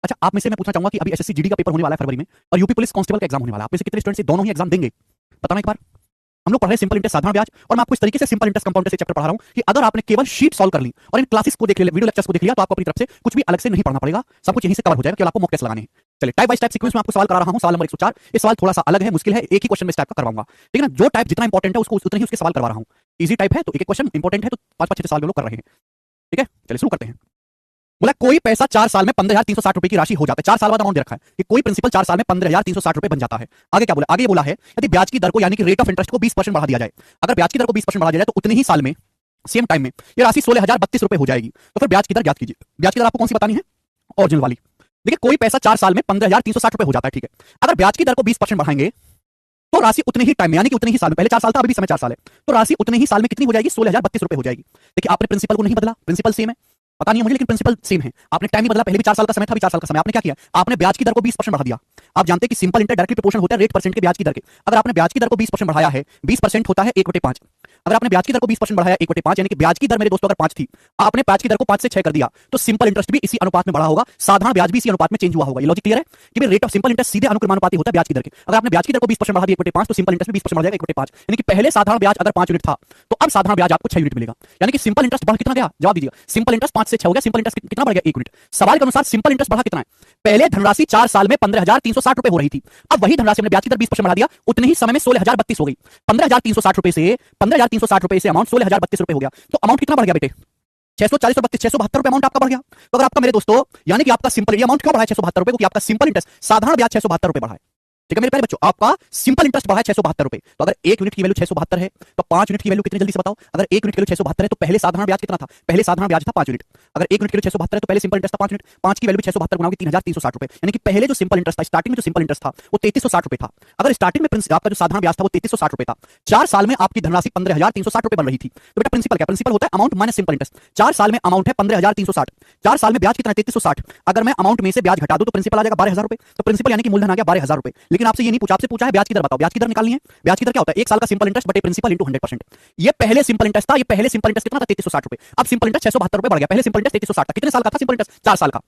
अच्छा, आप में से मैं पूछना चाहूंगा कि अभी एसएससी जीडी का पेपर होने वाला है फरवरी में और यूपी पुलिस कांस्टेबल का एग्जाम होने वाला है। आप में से कितने स्टूडेंट्स दोनों ही एग्जाम देंगे? बताना एक बार। हम लोग पढ़ रहे हैं सिंपल इंटरेस्ट साधारण ब्याज, और मैं आपको इस तरीके से simple interest compound interest chapter पढ़ा रहा हूं कि अगर आपने केवल शीट सॉल्व कर ली और इन क्लासेस को देख लिया, वीडियो लेक्चर्स को देख लिया, तो आपको अपनी तरफ से कुछ भी अलग से नहीं पढ़ना पड़ेगा, सब कुछ यहीं से कवर हो जाएगा, केवल आपको मॉक टेस्ट लगाने हैं। चलिए, टाइप बाय टाइप सीक्वेंस में आपको सवाल करा रहा हूं। सवाल नंबर 104। ये सवाल थोड़ा सा अलग है, मुश्किल है, एक ही क्वेश्चन में इस टाइप का करवाऊंगा, ठीक है ना। जो टाइप जितना इंपॉर्टेंट है उसको उतने ही उसके सवाल करवा रहा हूं। इजी टाइप है तो एक एक क्वेश्चन, इंपॉर्टेंट है तो 5-5 सवाल हम लोग कर रहे हैं, ठीक है। चलिए शुरू करते हैं। बोला कोई पैसा 4 साल में 15,360 रुपए की राशि हो जाता है। 4 साल बाद अमाउंट दे रखा है कि कोई प्रिंसिपल 4 साल में 15,360 रुपए बन जाता है। आगे क्या बोला? आगे ये बोला है यदि ब्याज की दर को यानी कि रेट ऑफ इंटरेस्ट को 20% बढ़ा दिया जाए। अगर ब्याज की दर को 20% बढ़ा दिया जाए तो उतने ही साल में, सेम टाइम में, ये राशि 16,032 रुपए हो जाएगी। तो फिर ब्याज की दर ज्ञात कीजिए। ब्याज की दर आपको कौन सी बतानी है? ओरिजिनल वाली। देखिए, कोई पैसा 4 साल में 15,360 रुपए हो जाता है, ठीक है। अगर ब्याज की दर को 20% बढ़ाएंगे तो राशि उतने ही टाइम में यानी कि उतने ही साल में, पहले 4 साल था, अभी भी समय 4 साल है, तो राशि उतने ही साल में कितनी हो जाएगी? 16,032 रुपए हो जाएगी। देखिए, आपने प्रिंसिपल को नहीं बदला, प्रिंसिपल सेम है, पता नहीं है मुझे, लेकिन प्रिंसिपल सेम है। आपने टाइम नहीं बदला, पहले भी 4 साल का समय था, अभी 4 साल का समय। आपने क्या किया? आपने ब्याज की दर को 20% बढ़ा दिया। आप जानते हैं कि सिंपल इंटरेस्ट डायरेक्टली प्रोपोर्शनल होता है रेट परसेंट के ब्याज की दर के। अगर आपने ब्याज की दर को 20% बढ़ाया है, 20% होता है 1/5। अगर आपने ब्याज की दर को 20% बढ़ाया 1/5, यानी कि ब्याज की दर मेरे दोस्तों अगर 5 थी, आपने ब्याज की दर को 5 से 6 कर दिया, तो सिंपल इंटरेस्ट भी इसी अनुपात में बढ़ा होगा, साधारण ब्याज भी इसी अनुपात में चेंज हुआ होगा। ये लॉजिक क्लियर है कि रेट ऑफ सिंपल इंटरेस्ट सीधे अनुक्रमानुपाती होता है ब्याज की दर के। अगर आपने ब्याज की दर को 20% बढ़ा दिया 1/5, तो सिंपल इंटरेस्ट भी 20% बढ़ जाएगा 1/5, यानी कि पहले साधारण ब्याज अगर 5 यूनिट था तो अब साधारण ब्याज आपको 6 यूनिट मिलेगा। यानी कि सिंपल इंटरेस्ट बढ़ कितना गया? जवाब दीजिएगा। सिंपल इंटरेस्ट 5 से 6 हो गया, सिंपल इंटरेस्ट कितना बढ़ गया? 1 यूनिट। सवाल के अनुसार सिंपल इंटरेस्ट बढ़ा कितना है? पहले धनराशि 4 साल में 15,360 रुपए हो रही थी, अब वही धनराशि हमने ब्याज की दर 20% बढ़ा दिया, उतने ही समय में 16,032 हो गई। 15,360 रुपए से 15,360 रुपए से अमाउंट 16,032 रुपए हो गया, तो अमाउंट कितना बढ़ गया बेटे? 640 और 32, 672 रुपए अमाउंट आपका बढ़ गया। तो अगर आपका मेरे दोस्तों, यानी कि आपका सिंपल, ये अमाउंट क्यों बढ़ा है 672 रुपए? क्योंकि आपका सिंपल इंटरेस्ट साधारण ब्याज 672 रुपए बढ़ा है, ठीक है मेरे प्यारे बच्चों। आपका सिंपल इंटरेस्ट बढ़ा है 672 रुपए। तो अगर 1 यूनिट की वैल्यू 672 है तो 5 यूनिट की वैल्यू कितनी? जल्दी से बताओ। अगर 1 यूनिट की वैल्यू 672 है तो पहले साधारण ब्याज कितना था? पहले साधारण ब्याज था 5 यूनिट। अगर 1 यूनिट की वैल्यू 672 है तो पहले सिंपल इंटरेस्ट था 5 यूनिट। 5 की वैल्यू 672 गुना होगी 3,360 रुपए, यानी कि पहले जो सिंपल इंटरेस्ट था, स्टार्टिंग में जो सिंपल इंटरेस्ट था वो 3,360 रुपए था। अगर स्टार्टिंग में आपका जो साधारण ब्याज था वो 3,360 रुपए था, 4 साल में आपकी धनराशि 15,360 रुपए बन रही थी। तो बेटा प्रिंसिपल क्या? प्रिंसिपल होता है अमाउंट माइनस सिंपल इंटरेस्ट। 4 साल में अमाउंट है 15,360, 4 साल में ब्याज कितना है? 3,360। अगर मैं अमाउंट में से ब्याज घटा दूं तो प्रिंसिपल आ जाएगा 12,000 रुपए। तो प्रिंसिपल यानी कि मूलधन आ गया 12,000 रुपए। लेकिन आपसे ये नहीं पूछा, आपसे पूछा है ब्याज की दर बताओ। ब्याज की दर निकालनी है। ब्याज की दर क्या होता है? 1 साल का सिंपल इंटरेस्ट बटे प्रिंसिपल इंटू 100%। ये पहले सिंपल इंटरेस्ट था, ये पहले सिंपल इंटरेस्ट कितना था? 3,360 रुपए। अब सिंपल इंटरेस्ट 672 रुपए बढ़ गया। पहले सिंपल इंटरेस्ट 3,360 था। कितने साल का था सिंपल इंटरेस्ट? 4 साल का।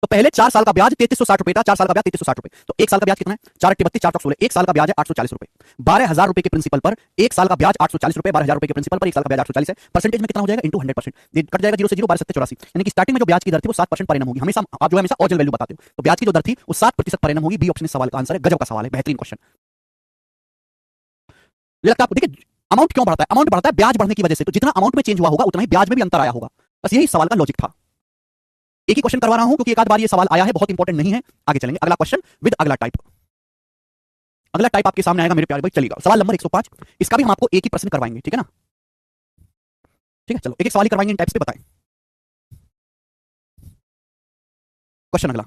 तो पहले 4 साल का ब्याज 3,360 रुपए था, 4 साल का ब्याज 3,360 रुपए। तो 1 साल का ब्याज कितना है? 4 × 32 4 × 16, 1 साल का ब्याज है 840 रुपए। 12,000 रुपए के प्रिंसिपल पर 1 साल का ब्याज 840 रुपए, 12,000 रुपए के प्रिंसिपल पर 1 साल का ब्याज 840 है। परसेंटेज में कितना हो जाएगा? इंटू 100%। कट जाएगा 0 से 0, 12 7 84, यानी कि स्टार्टिंग में जो ब्याज की दर थी वो 7% पर एनम होगी। हमेशा आप जो है हमेशा ओरिजिनल वैल्यू बताते हो, तो ब्याज की जो दर थी वो 7% पर एनम होगी। बी ऑप्शन इस सवाल का आंसर है। गजब का सवाल है, बेहतरीन क्वेश्चन लगता है आपको। देखिए, अमाउंट क्यों बढ़ता है? अमाउंट बढ़ता है ब्याज बढ़ने की वजह से। तो जितना अमाउंट में चेंज हुआ होगा उतना ही ब्याज में भी अंतर आया होगा। बस यही सवाल का लॉजिक था। एक ही क्वेश्चन करवा रहा हूं क्योंकि एक आध बार ये सवाल आया है, बहुत इंपॉर्टेंट नहीं है। आगे चलेंगे, अगला क्वेश्चन विद अगला टाइप। अगला टाइप आपके सामने आएगा मेरे प्यारे भाई। चलिएगा, सवाल नंबर 105। इसका भी हम आपको एक ही प्रश्न करवाएंगे, ठीक है ना? ठीक है, चलो एक एक सवाल ही करवाएंगे इन टाइप्स पे। बताएं क्वेश्चन अगला।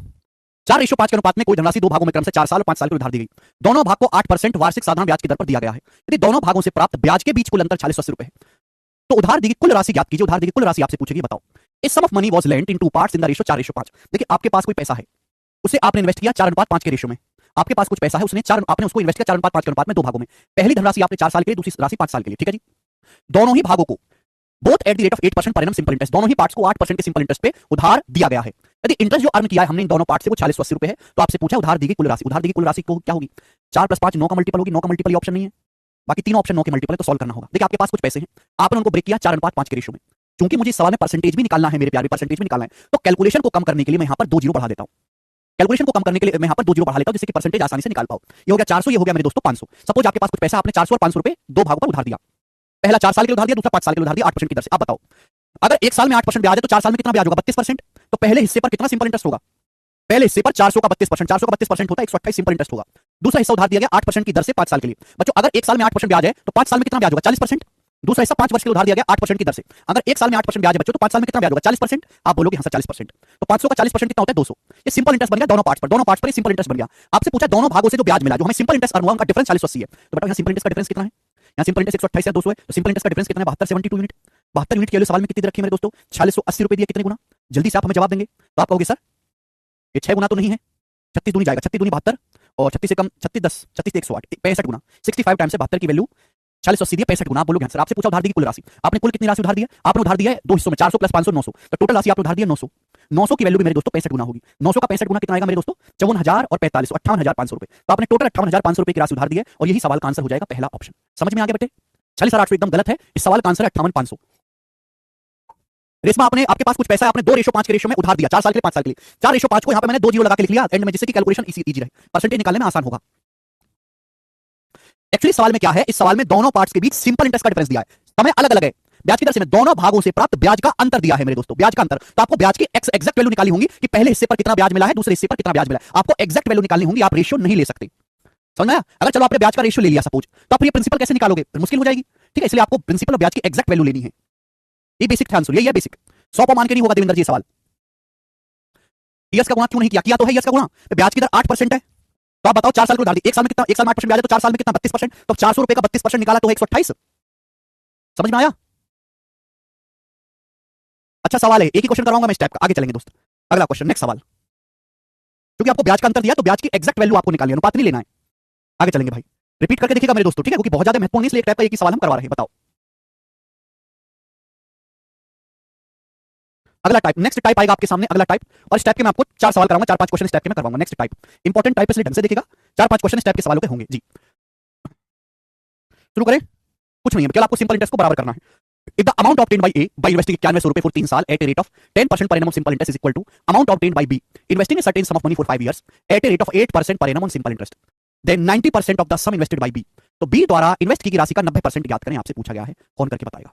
4:5 के अनुपात में कोई धनराशि दो भागों में क्रम से 4 साल और 5 साल की उधार दी गई। दोनों भाग को 8% वार्षिक साधारण ब्याज की दर पर दिया गया है। यदि दोनों भागों से प्राप्त ब्याज के बीच कुल अंतर 40-80 रुपए है तो उधार दी गई कुल राशि ज्ञात कीजिए। उधार दी गई कुल राशि आपसे पूछेगी, बताओ। इस sum of money was lent in 2 parts in the ratio 4:5। देखिए, आपके पास कोई पैसा है, उसे आपने इन्वेस्ट किया 4:5 के रेशियो में। आपके पास कुछ पैसा है, उसने आपने उसको इन्वेस्ट किया 4:5 के अनुपात में 2 भागों में। पहली धनराशि आपने 4 साल के लिए, दूसरी राशि 5 साल के लिए, ठीक है जी। दोनों ही भागों को both at the rate of 8% per annum simple interest, दोनों ही पार्ट्स को 8% के सिंपल इंटरेस्ट पे उधार दिया गया है। यदि इंटरेस्ट जो अर्न किया है हमने इन दोनों पार्ट से वो 40-80 रुपए है, तो आपसे पूछा उधार दी गई कुल राशि। उधार दी गई कुल राशि को क्या होगी? 4 + 5 9 का मल्टीपल होगी। 9 का मल्टीपल ऑप्शन नहीं है, बाकी तीनों ऑप्शन 9 के मल्टीपल है, तो सॉल्व करना होगा। देखिए, आपके पास कुछ पैसे हैं, आपने उनको ब्रेक किया 4:5 के रेशियो में। क्योंकि मुझे इस सवाल में परसेंटेज भी निकालना है मेरे प्यारे, परसेंटेज भी निकालना है, तो कैलकुलेशन को कम करने के लिए मैं यहाँ पर 2 जीरो बढ़ा देता हूँ। कैलकुलेशन को कम करने के लिए मैं यहाँ पर 2 जीरो बढ़ा लेता हूँ, जिससे कि परसेंटेज आसानी से निकाल पाओ। ये हो गया 400, ये हो गया मेरे दोस्तों 500। सपोज आपके पास कुछ पैसा, आपने 400 और 500 रुपए 2 भागों पर उधार दिया। पहला 4 साल के लिए उधार दिया, दूसरा 5 साल के लिए उधार दिया 8% की दर से। अब बताओ, अगर 1 साल में 8% ब्याज है तो 4 साल में कितना ब्याज होगा? 32%। तो पहले हिस्से पर कितना सिंपल इंटरेस्ट होगा? पहले हिस्से पर 400 का 32%, 400 का 32% होता है 128 सिंपल इंटरेस्ट होगा। दूसरा हिस्सा उधार दिया गया 8% की दर से 5 साल के लिए। बच्चों, अगर 1 साल में 8% ब्याज है तो 5 साल में कितना ब्याज होगा? 40%। दूसरा हिस्सा 5 वर्ष के लिए उधार दिया गया 8% की दर से। अगर 1 साल में 8% ब्याज है बच्चों, तो 5 साल में कितना ब्याज होगा? 40%। आप बोलोगे हाँ सर 40%। तो 500 का 40% कितना होता है? 200। ये सिंपल इंटरेस्ट बन गया दोनों पार्ट्स पर, दोनों पार्ट्स पर सिंपल इंटरेस्ट बन गया। आपसे पूछा दोनों भागों से जो ब्याज मिला, जो हमें सिंपल इंटरेस्ट अर्न हुआ, उनका डिफरेंस 40-80 है। तो बेटा यहाँ सिंपल इंटरेस्ट का डिफरेंस कितना है? यहाँ सिंपल इंटरेस्ट 128 है, 200 है, तो सिंपल इंटरेस्ट का डिफरेंस कितना है? 72 यूनिट। 72 यूनिट के लिए सवाल में कितनी दर रखी है मेरे दोस्तों? 4680 रुपए दिए। कितने गुना? जल्दी से आप हमें जवाब देंगे तो आप कहोगे सर ये 6 गुना तो नहीं है, 36 दूनी जाएगा, 36 दूनी 72 और 36 से कम 36 10 36 108, 65 गुना। 65 टाइम्स से 72 की वैल्यू 40-80 दिए, 65 गुना। आप बोलोगे सर आपसे पूछा उधार दी की कुल राशि, आपने कुल कितनी राशि उधार दी है? आपने उधार दिया है 2 हिस्सों में, 400 + 500 900, तो टोटल राशि आपने उधार दिया 900। 900 की वैल्यू भी मेरे दोस्तों 65 गुना होगी। 900 का 65 गुना कितना आएगा मेरे दोस्तों? 54,000 और 45, 58,500 रुपए। तो आपने टोटल 58,500 रुपए की राशि उधार दी है और यही सवाल का आंसर हो जाएगा पहला ऑप्शन। समझ में आ गया बेटे? 40,800 एकदम गलत है, इस सवाल का आंसर है 58,500। रेशमा आपने, आपके पास कुछ पैसा है, आपने 2:5 के रेशो में उधार दिया 4 साल के लिए 5 साल के लिए। 4:5 को यहां पे मैंने 2 जीरो लगा के लिख लिया एंड में, जिससे कि कैलकुलेशन इजी रहे, परसेंटेज निकालने में आसान होगा। एक्चुअली सवाल में क्या है, इस सवाल में दोनों पार्ट्स के बीच सिंपल इंटरेस्ट का डिफरेंस दिया है, समय अलग अलग है। ब्याज की दर से में दोनों भागों से प्राप्त ब्याज का अंतर दिया है मेरे दोस्तों, ब्याज का अंतर। तो आपको ब्याज की एग्जैक्ट वैल्यू निकालनी होगी कि पहले हिस्से पर कितना ब्याज मिला है, दूसरे हिस्से पर कितना ब्याज मिला है। आपको एग्जैक्ट वैल्यू निकालनी होगी, आप रेशियो नहीं ले सकते। समझ में आया? अगर चलो आपने ब्याज का रेशियो ले लिया सपोज, तो आप ये प्रिंसिपल कैसे निकालोगे? मुश्किल हो जाएगी। ठीक है, इसलिए आपको प्रिंसिपल और ब्याज की एग्जैक्ट वैल्यू लेनी है। ये बेसिक ध्यान सुनिए, ये बेसिक 100 मान के नहीं होगा देवेंद्र जी सवाल। यस का गुणा क्यों नहीं किया? किया तो है यस का गुणा, ब्याज की दर 8% है। तो आप बताओ 4 साल को उधार दी, 1 साल में कितना, 1 साल में 8% ब्याज है तो 4 साल में कितना 32%। तो 400 रुपए का 32% निकाला तो 128। समझ में आया? अच्छा सवाल है, एक ही क्वेश्चन कराऊंगा मैं इस टाइप का, आगे चलेंगे दोस्त। अगला क्वेश्चन, नेक्स्ट सवाल। क्योंकि आपको ब्याज का अंतर दिया तो ब्याज की एग्जैक्ट वैल्यू आपको निकालनी है, अनुपात नहीं लेना है। आगे चलेंगे भाई, रिपीट करके देखिएगा मेरे दोस्तों, ठीक है, क्योंकि बहुत ज्यादा महत्वपूर्ण है, इसलिए एक टाइप का एक ही सवाल हम करवा रहे हैं। बताओ अगला टाइप, नेक्स्ट टाइप आएगा आपके सामने, अगला टाइप। और इस टाइप के मैं आपको 4 सवाल कराऊंगा, 4-5 क्वेश्चन इस टाइप के मैं करवाऊंगा। नेक्स्ट टाइप इंपॉर्टेंट टाइप, इसलिए ढंग से देखिएगा, 4-5 क्वेश्चन इस टाइप के सवालों के होंगे जी। शुरू करें? कुछ नहीं है, केवल आपको सिंपल इंटरेस्ट को बराबर करना है। If the amount obtained by A by investing 9100 रुपए for 3 साल at a rate of 10% per annum on simple interest is equal to amount obtained by B investing a certain sum of money for 5 years at a rate of 8% per annum on simple interest, then 90% of the sum invested by B। तो B द्वारा invest की गई राशि का 90% ज्ञात करें, आपसे पूछा गया है, कौन करके बताएगा?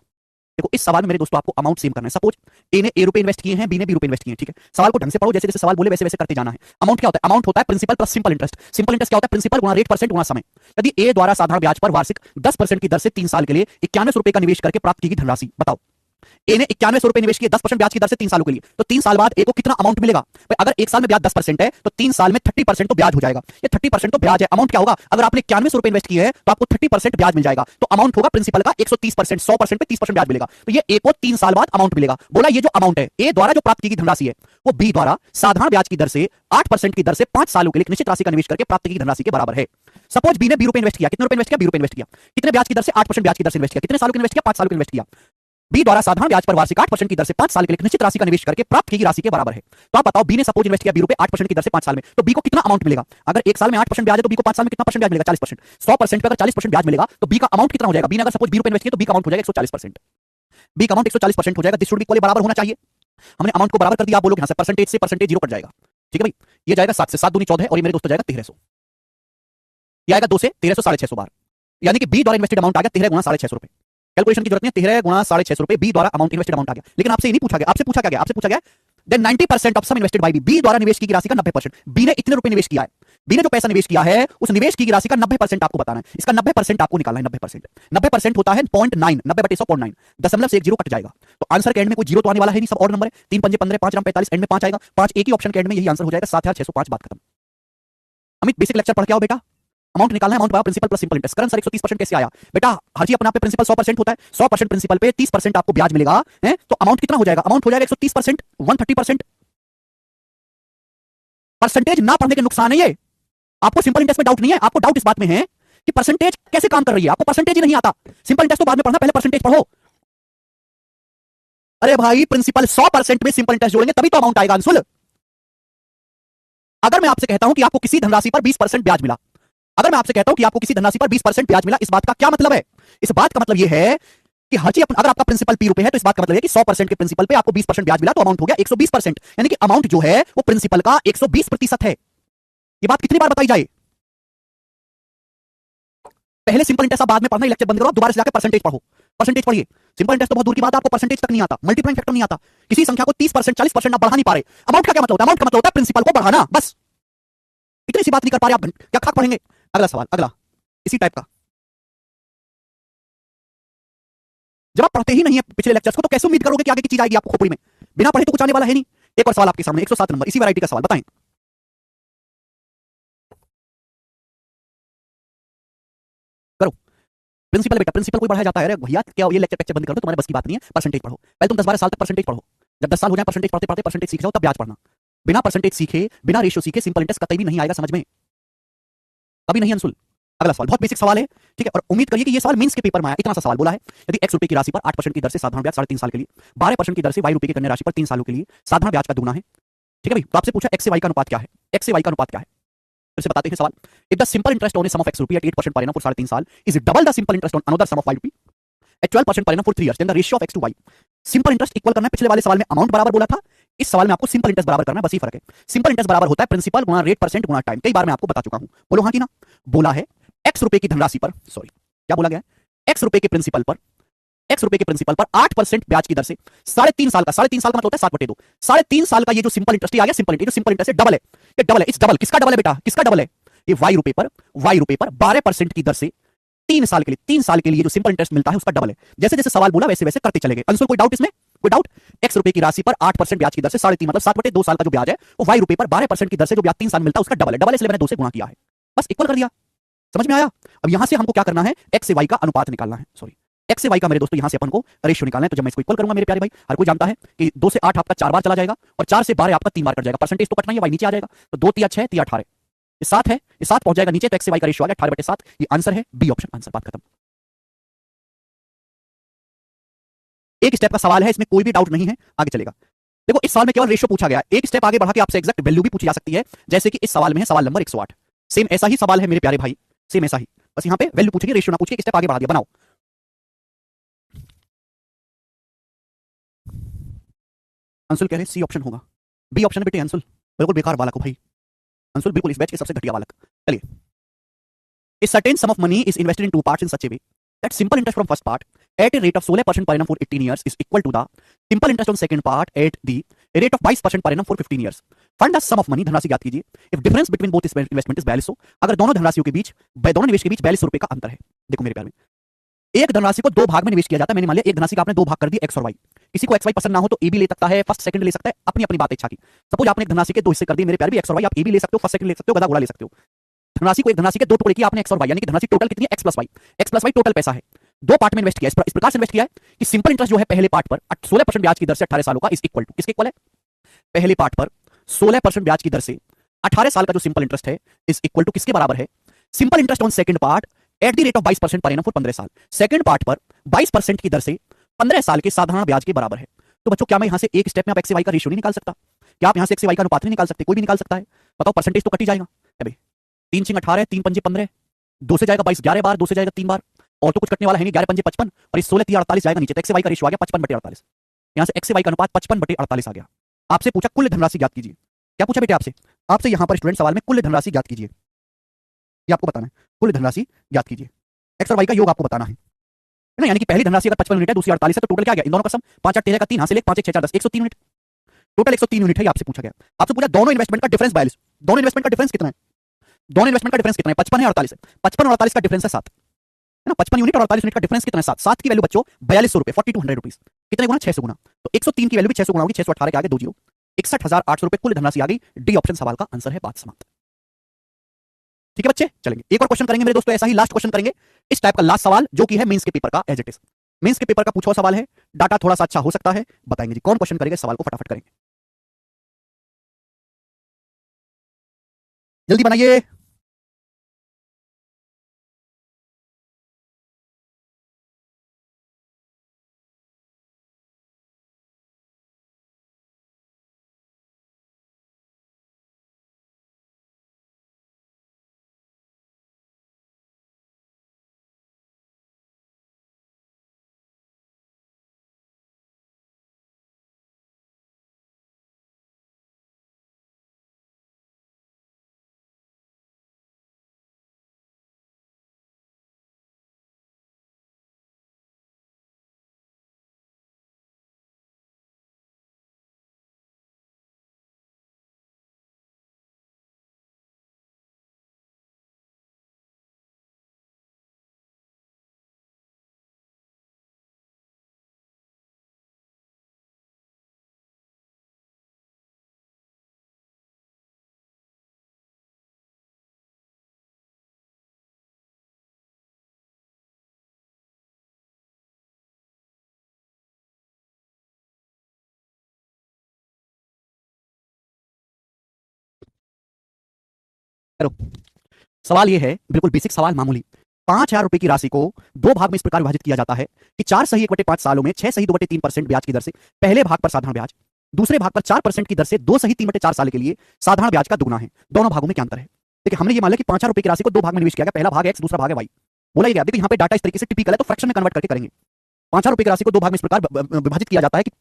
देखो इस सवाल में मेरे दोस्तों आपको अमाउंट सेम करना है। सपोज ए ने ए रुपए इन्वेस्ट किए हैं, बी ने बी रुपए इन्वेस्ट किए हैं, ठीक है। सवाल को ढंग से पढ़ो, जैसे जैसे सवाल बोले वैसे वैसे करते जाना है। अमाउंट क्या होता है? अमाउंट होता है principal plus simple interest. Simple interest क्या होता है? प्रिंसिपल गुणा रेट परसेंट गुणा समय। यदि ए द्वारा साधारण ब्याज पर वार्षिक 10% की दर से 3 साल के लिए 9100 रुपए का निवेश करके प्राप्त की गई धनराशि, बताओ ए ने 9100 रुपए निवेश किए 10% ब्याज की दर से 3 सालों के लिए, तो 3 साल बाद ए को कितना अमाउंट मिलेगा? भाई अगर 1 साल में ब्याज 10% है तो 3 साल में 30% तो ब्याज हो जाएगा। ये 30% तो ब्याज है। अमाउंट क्या होगा? अगर आपने 9100 रुपए इन्वेस्ट किए हैं तो आपको 30% ब्याज मिल जाएगा, तो अमाउंट होगा प्रिंसिपल का 130%, 100% पे 30% ब्याज मिलेगा। तो ये ए को 3 साल बाद अमाउंट मिलेगा। बोला ये जो अमाउंट है ए द्वारा जो प्राप्त की गई धनराशि है वो बी द्वारा साधारण ब्याज की दर से 8% की दर से 5 सालों के लिए निश्चित राशि का निवेश करके प्राप्त की गई धनराशि के बराबर है। सपोज बी ने बी रुपए इन्वेस्ट किया, कितने रुपए इन्वेस्ट किया? बी रुपए इन्वेस्ट किया, कितने ब्याज की दर से? 8% ब्याज की दर से इन्वेस्ट किया, कितने सालों के इन्वेस्ट किया? 5 सालों के इन्वेस्ट किया। बी द्वारा साधारण ब्याज पर वार्षिक 8% की दर से 5 साल के लिए निश्चित राशि का निवेश करके प्राप्त की गई राशि के बराबर है। तो आप बताओ बी ने सपोज इन्वेस्ट किया बी रुपए 8% की दर से 5 साल में, तो बी को कितना अमाउंट मिलेगा? अगर 1 साल में 8% ब्याज है तो बी को 5 साल में कितना परसेंट ब्याज मिलेगा? 40%। 100% पे अगर 40% ब्याज मिलेगा तो बी का अमाउंट कितना हो जाएगा? बी ने अगर सपोज बी रुपए इन्वेस्ट किया तो बी का अमाउंट हो जाएगा 140%। बी का अमाउंट 140% हो जाएगा। दिस शुड बी इक्वली बराबर होना चाहिए। हमने अमाउंट को बराबर कर दिया, आप बोलोगे यहां से परसेंटेज से परसेंटेज जीरो कट जाएगा, ठीक है भाई। ये जाएगा 7 से, 7 दूनी 14 और ये मेरे दोस्तों जाएगा 1300। ये आएगा 2 से 1300, 650 बार, यानी कि बी द्वारा इन्वेस्टेड अमाउंट आ गया 13 गुणा 650 रुपए। कैलकुलेशन की जरूरत नहीं है, 13 गुणा 650 रुपए बी द्वारा अमाउंट इन्वेस्टेड अमाउंट आ गया। लेकिन आपसे ये नहीं पूछा गया, आपसे पूछा क्या गया? आपसे पूछा गया then 90% of sum invested by B, B द्वारा निवेश की राशि का 90%। बी ने इतने रुपए निवेश किया है, बी ने जो पैसा निवेश किया है उस निवेश की राशि का 90% आपको बताना है। इसका 90% आपको निकालना है। 90% होता है 0.9, 90/100.9, दशमलव से एक जीरो कट जाएगा। तो आंसर के एंड में कोई जीरो तो आने वाला है नहीं, सब और नंबर है। 3 पंजे 15, 5 राम 45, एंड में 5 आएगा। 5 एक ही ऑप्शन के एंड में यही आंसर हो जाएगा 7605। बात खत्म। अमित बेसिक लेक्चर पढ़ के आओ बेटा, अमाउंट निकालना है। अमाउंट पाया प्रिंसिपल प्लस सिंपल इंटरेस्ट। करण सर 130% कैसे आया? बेटा हर चीज अपने आप पे प्रिंसिपल 100% होता है, 100% प्रिंसिपल पे 30% आपको ब्याज मिलेगा है, तो अमाउंट कितना हो जाएगा? अमाउंट हो जाएगा 130%, 130%। परसेंटेज ना पढ़ने के नुकसान है ये। आपको सिंपल इंटरेस्ट में डाउट नहीं है, आपको डाउट इस बात में है कि परसेंटेज कैसे काम कर रही है। आपको परसेंटेज ही नहीं आता, सिंपल इंटरेस्ट तो बाद में पढ़ना, पहले परसेंटेज पढ़ो। अरे भाई प्रिंसिपल 100% में सिंपल इंटरेस्ट जोड़ेंगे तभी तो अमाउंट आएगा अंशुल। अगर मैं आपसे कहता हूं कि आपको किसी धनराशि पर 20% ब्याज मिला, अगर मैं आपसे कहता हूं कि आपको किसी धनराशि पर 20% ब्याज मिला, इस बात का क्या मतलब है? इस बात का मतलब यह है कि हर चीज, अगर आपका प्रिंसिपल पी रुपए है तो इस बात का मतलब है कि 100% के प्रिंसिपल पे आपको 20% ब्याज मिला तो अमाउंट हो गया 120%, यानी कि अमाउंट जो है वो प्रिंसिपल का 120% है। ये बात कितनी बार बताई जाए? पहले सिंपल इंटरेस्ट बाद में पढ़ना, लेक्चर बंद करो, दोबारा से जाकर परसेंटेज पढ़ो। परसेंटेज पढ़िए। सिंपल इंटरेस्ट तो बहुत दूर की बात है, आपको परसेंटेज तक नहीं आता, मल्टीप्लाइंग फैक्टर नहीं आता। किसी संख्या को 30%, 40% आप बढ़ा नहीं पा रहे। अमाउंट का क्या मतलब होता है? अमाउंट का मतलब होता है प्रिंसिपल को बढ़ाना, बस। इतनी सी बात नहीं कर पा रहे आप, क्या खाक पढ़ेंगे? अगला सवाल, अगला इसी टाइप का। जब आप पढ़ते ही नहीं है पिछले लेक्चर्स को तो कैसे उम्मीद करोगे कि आगे की चीज आएगी आपको खोपड़ी में? बिना पढ़े तो कुछ आने वाला है नहीं। एक और सवाल आपके सामने, 107 नंबर, इसी वैरायटी का सवाल, बताएं। करो। प्रिंसिपल बेटा, प्रिंसिपल कोई बढ़ाया जाता है? अरे भैया क्या ये लेक्चर बंद कर दो, तुम्हारे बस की बात नहीं है। परसेंटेज पढ़ो पहले, तुम 10-12 साल तक परसेंटेज पढ़ो। जब 10 साल हो जाए परसेंटेज पढ़ते पढ़ते परसेंटेज सीख जाओ, तब ब्याज पढ़ना। बिना परसेंटेज सीखे, बिना रेशियो सीखे सिंपल इंटरेस्ट कतई भी नहीं आएगा समझ में, कभी नहीं अंशुल। अगला सवाल बहुत बेसिक सवाल है, ठीक है, और उम्मीद करिए कि ये सवाल मेंस के पेपर में आया। इतना सा सवाल बोला है, यदि x रुपए की राशि पर 8% की दर से साधारण ब्याज 3.5 साल के लिए, 12% की दर से y रुपए की कन्या राशि पर 3 सालों के लिए साधारण ब्याज का दुगुना है, ठीक है भाई, तो आपसे पूछा x से y का अनुपात क्या है, x से y का अनुपात क्या है, फिर से बताते हैं सवाल। If the simple interest on a sum of x rupee at 8% per annum for 3.5 साल is double the simple interest on another sum of y rupee at 12% per annum for 3 years, then the ratio of x to y। Simple interest equal करना है, पिछले वाले सवाल में amount बराबर बोला था, इस सवाल में आपको सिंपल इंटरेस्ट बराबर करना है, बस ये फर्क है। सिंपल इंटरेस्ट बराबर होता है प्रिंसिपल गुणा रेट परसेंट गुणा टाइम, कई बार मैं आपको बता चुका हूं, बोलो हाँ कि ना। बोला है x रुपए की धनराशि पर, सॉरी क्या बोला गया है, x रुपए के प्रिंसिपल पर, x रुपए के प्रिंसिपल पर 8% ब्याज की दर से 3.5 साल का, 3.5 साल का मतलब होता है 7/2, 3.5 साल का ये जो सिंपल इंटरेस्ट आ गया, simple interest, simple interest double है, ये डबल है, इस डबल किसका डबल है बेटा, किसका डबल है, ये y रुपए पर 12% की दर से 3 साल के लिए, 3 साल के लिए जो सिंपल इंटरेस्ट मिलता है उसका डबल है। जैसे जैसे सवाल बोला वैसे वैसे करते चले गए। अंशुल कोई डाउट इसमें, कोई डाउट। x रुपए की राशि पर 8% ब्याज की दर से 3.5 मतलब 7/2 साल का जो ब्याज है वो y रुपए पर 12% की दर से जो ब्याज 3 साल मिलता है उसका डबल है, डबल है इसलिए मैंने 2 से गुणा किया है, बस इक्वल कर दिया। समझ में आया। अब यहां से हमको क्या करना है, x से y का अनुपात निकालना है, सॉरी x से y का मेरे दोस्तों यहां से अपन को रेशियो निकालना है। तो जब मैं इसको इक्वल करूंगा मेरे प्यारे भाई, हर कोई जानता है कि 2 से 8 आपका 4 बार चला जाएगा और 4 से 12 आपका 3 बार कट जाएगा, परसेंटेज तो कटना ही है, y नीचे आ जाएगा, तो 2 3 6 3 18, ये 7 है, ये 7 पहुंच जाएगा नीचे, तो x से y का रेशियो आ गया 18/7, ये आंसर है बी ऑप्शन, आंसर, बात खत्म। एक स्टेप का सवाल है, इसमें कोई भी डाउट नहीं है, आगे चलेगा। देखो इस सवाल में केवल रेशियो पूछा गया है, एक स्टेप आगे बढ़ा के आपसे एग्जैक्ट वैल्यू भी पूछी जा सकती है, जैसे कि इस सवाल में है सवाल नंबर 108, सेम ऐसा ही सवाल है मेरे प्यारे भाई, सेम ऐसा ही, बस यहां पे वैल्यू पूछेगी, रेशियो ना पूछे, एक स्टेप आगे बढ़ा दिया, बनाओ। अंशुल कह रहे सी ऑप्शन होगा, बी ऑप्शन बेटे अंशुल, बिल्कुल बेकार बालक हो भाई अंशुल, बिल्कुल इस बैच के सबसे घटिया बालक। चलिए, a certain sum of money is invested in two parts in such a way that simple interest from first part at a rate of 16% per annum for 18 years is equal to the simple interest on second part at the rate of 22% per annum for 15 years. Find the sum of money, धनराशि ज्ञात कीजिए, if difference between both investment is 4200, अगर दोनों धनराशियों के बीच, दोनों निवेश के बीच 4200 रुपए का अंतर है। देखो मेरे प्यार में, एक धनराशि को दो भाग में निवेश किया जाता है, मैंने मान लिया एक धनराशि का आपने दो भाग कर दिए एक्स और वाई, किसी को एक्स वाई पसंद ना हो तो ए भी ले सकता है, फर्स्ट सेकंड ले सकता है, अपनी अपनी बात इच्छा की। सपोज आपने एक धनराशि के दो हिस्से कर दिए मेरे प्यार भी एक्स और वाई, आप ए भी ले सकते हो, फर्स्ट सेकंड ले सकते हो, गधा घोड़ा ले सकते हो। धनराशि को एक धनराशि के दो टुकड़े किया आपने एक्स और वाई, यानी कि धनराशि टोटल कितनी है एक्स प्लस वाई टोटल पैसा है, दो पार्ट में इन्वेस्ट किया, इस प्रकार से इन्वेस्ट किया है कि सिंपल इंटरेस्ट जो है पहले पार्ट पर 16% ब्याज की दर से 18 सालों का इज इक्वल टू, किसके इक्वल है, पहले पार्ट पर 16% ब्याज की दर से 18 साल का जो सिंपल इंटरेस्ट है इज इक्वल टू किसके बराबर है, simple interest on second part at the rate of 22% per annum for 15 साल, सेकंड पार्ट पर 22% की दर से 15 साल के साधारण ब्याज के बराबर है। तो बच्चों क्या मैं यहां से एक स्टेप में आप एक्स से वाई का रेशियो नहीं निकाल सकता, क्या आप यहां से एक्स से वाई का अनुपात नहीं निकाल सकते, कोई भी निकाल सकता है, बताओ परसेंटेज तो कट ही जाएगा। अबे 3 6 18, 3 5 15, 2 से जाएगा 22 11 बार, 2 से जाएगा 3 बार, और तो कुछ कटने वाला है नहीं, 11 5 55 और इस 16 3 48 जाएगा नीचे, तो एक्स से वाई का रेशियो आ गया 55/48, यहां से एक्स से वाई का अनुपात 55/48 आ गया। आपसे पूछा कुल धनराशि ज्ञात कीजिए, क्या पूछा बेटे आपसे, आपसे यहां पर स्टूडेंट सवाल में कुल धनराशि ज्ञात कीजिए, ये आपको बताना है, कुल धनराशि ज्ञात कीजिए, एक्स और वाई का योग आपको बताना है ना, यानी कि पहली धनराशि अगर 55 यूनिट है, दूसरी 48 है, तो टोटल क्या गया, इन दोनों का सम 5 8 13 का 3, हां से ले 5 1 6 4 10, 103 यूनिट, टोटल 103 यूनिट है, आपसे पूछा गया। आपसे पूछा दोनों इन्वेस्टमेंट का डिफरेंस 42, दोनों इन्वेस्टमेंट का डिफरेंस कितना है, दोनों इन्वेस्टमेंट का डिफरेंस कितना है, 55 है 48 है, 55 और 48 का डिफरेंस है 7, है ना, 55 यूनिट और 48 यूनिट का डिफरेंस कितना है 7, 7 की वैल्यू बच्चों 4200 रुपए, 4200 रुपीस, कितने गुना 600 गुना, तो 103 की वैल्यू भी 600 गुना होगी, 618 के आगे 2 जीरो, 61800 रुपए कुल धनराशि आ गई, डी ऑप्शन सवाल का आंसर है, बात समाप्त। ठीक है बच्चे, चलेंगे एक और क्वेश्चन करेंगे मेरे दोस्तों, ऐसा ही लास्ट क्वेश्चन करेंगे, इस टाइप का लास्ट सवाल जो कि है मेंस के पेपर का एज इट इज, मेंस के पेपर का पूछा हुआ सवाल है, डाटा थोड़ा सा अच्छा हो सकता है, बताएंगे जी कौन क्वेश्चन करेगा, सवाल को फटाफट करेंगे, जल्दी बनाइए। हेलो, सवाल यह है, बिल्कुल बेसिक सवाल, मामूली। 5,000 रुपए की राशि को दो भाग में इस प्रकार विभाजित किया जाता है कि 4 सही 1/5 सालों में 6 सही 2/3% ब्याज की दर से पहले भाग पर साधारण ब्याज, दूसरे भाग पर 4% की दर से 2 सही 3/4 साल के लिए साधारण ब्याज का दुगुना है। दोनों भागों में क्या अंतर है? देखिए, हमने ये मान लिया कि 5,000 रुपए की राशि को दो भाग में निवेश किया गया, पहला भाग एक्स, दूसरा भाग है वाई। बोला ही गया, देखिए यहाँ पे डाटा इस तरीके से टिपिकल है, तो फ्रैक्शन में कन्वर्ट करके करेंगे। 5,000 रुपए की राशि को दो भाग में इस प्रकार विभाजित किया जाता है कि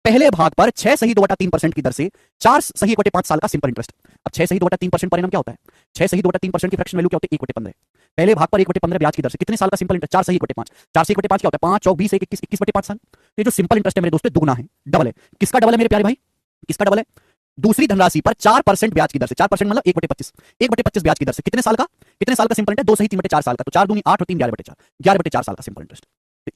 पहले भाग पर 6 सही 2/3% की दर से 4 सही 1/5 साल का सिंपल इंटरेस्ट। अब 6 सही 2/3% पर एनम क्या होता है? 6 सही 2/3% की फ्रैक्शन वैल्यू क्या होती है? 1/15। पहले भाग पर 1/15 ब्याज की दर से कितने साल का सिंपल इंटरेस्ट? 4 सही 1/5। 4 सही 1/5 क्या होता है? 5 चौक 20 21 21/5 साल। तो ये जो सिंपल इंटरेस्ट है मेरे दोस्तों, दुगना है, डबल है। किसका डबल है मेरे प्यारे भाई? किसका डबल है? दूसरी धनराशि पर 4% ब्याज की दर से, 4% मतलब 1/25, 1/25 ब्याज की दर से कितने साल का? कितने साल का सिंपल इंटरेस्ट? 2 सही 3/4 साल का। तो 4 दूनी 8 और 3 11/4, 11/4 साल का सिंपल इंटरेस्ट।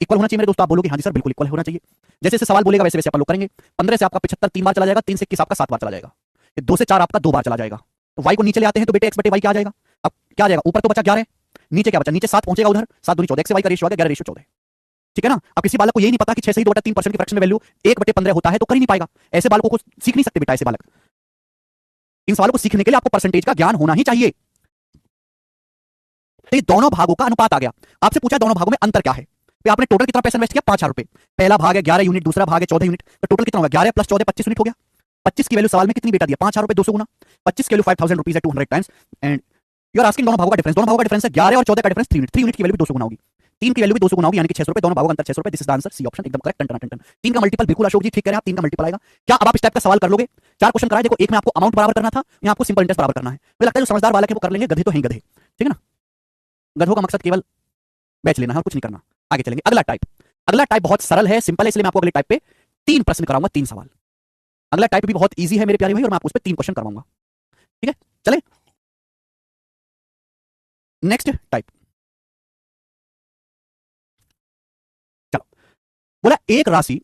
इक्वल होना चाहिए मेरे दोस्तों। आप बोलोगे हाँ जी सर, बिल्कुल इक्वल होना चाहिए। जैसे जैसे सवाल बोलेगा वैसे वैसे अपन लोग करेंगे। 15 से आपका 75 3 बार चला जाएगा, 3 से 21 आपका 7 बार चला जाएगा, 2 से 4 आपका 2 बार चला जाएगा। तो y को नीचे ले आते हैं तो बेटे x बटे y क्या आ जाएगा? अब क्या आ जाएगा? ऊपर तो बचा 11, नीचे क्या बचा? नीचे 7 पहुंचेगा उधर, 7 दूनी 14, x से y का रेशियो आ गया 11:14। ठीक है ना? अब किसी बालक को यही नहीं पता कि 6 सही 2/3% की फ्रैक्शन में वैल्यू 1/15 होता है, तो कर ही नहीं पाएगा। ऐसे बालकों को सीख नहीं सकते बेटा, ऐसे बालक। इन सवालों को सीखने के लिए आपको परसेंटेज का ज्ञान होना ही चाहिए। तो ये दोनों भागों का अनुपात आ गया। आपसे पूछा दोनों भागों में अंतर क्या है? तो आपने टोटल कितना पैसा इन्वेस्ट किया? 5,000 रुपए। पहला भाग है 11 यूनिट, दूसरा भाग है 14 यूनिट, तो टोटल कितना होगा? 11 प्लस 14 25 यूनिट हो गया। 25 की वैल्यू सवाल में कितनी बेटा दिया? 5,000 रुपए 200 गुना। 25 की वैल्यू 5,000 रुपीज है 200 times. And you are asking दोनों भागों का डिफरेंस। दोनों भागों का डिफरेंस है 11 और 14 का डिफरेंस 3 यूनिट। 3 यूनिट की वैल्यू भी 200 गुना होगी, 3 की वैल्यू भी 200 गुना होगी, यानी कि 600 रुपए। दोनों भागों का अंतर 600 रुपए। This is the answer, C option एकदम करेक्ट। टन टन टन। 3 का मल्टीपल बिल्कुल अशोक जी ठीक कह रहे हैं आप, 3 का मल्टीपल आएगा। क्या अब आप इस टाइप का सवाल कर लोगे? 4 क्वेश्चन कराए, देखो एक में आपको अमाउंट बराबर करना था, यहाँ आपको सिंपल इंटरेस्ट बराबर करना है। मुझे लगता है जो समझदार बालक है वो कर लेंगे, गधे तो हैं गधे। ठीक है ना? गधों का मकसद केवल बैच लेना है और कुछ नहीं करना। आगे चलेंगे, अगला टाइप। अगला टाइप बहुत सरल है, सिंपल है, इसलिए मैं आपको अगले टाइप पे 3 प्रश्न कराऊंगा, 3 सवाल। अगला टाइप भी बहुत इजी है मेरे प्यारे भाई, और मैं आपको उस पर 3 क्वेश्चन करवाऊंगा। ठीक है, चले नेक्स्ट टाइप। चलो, बोला एक राशि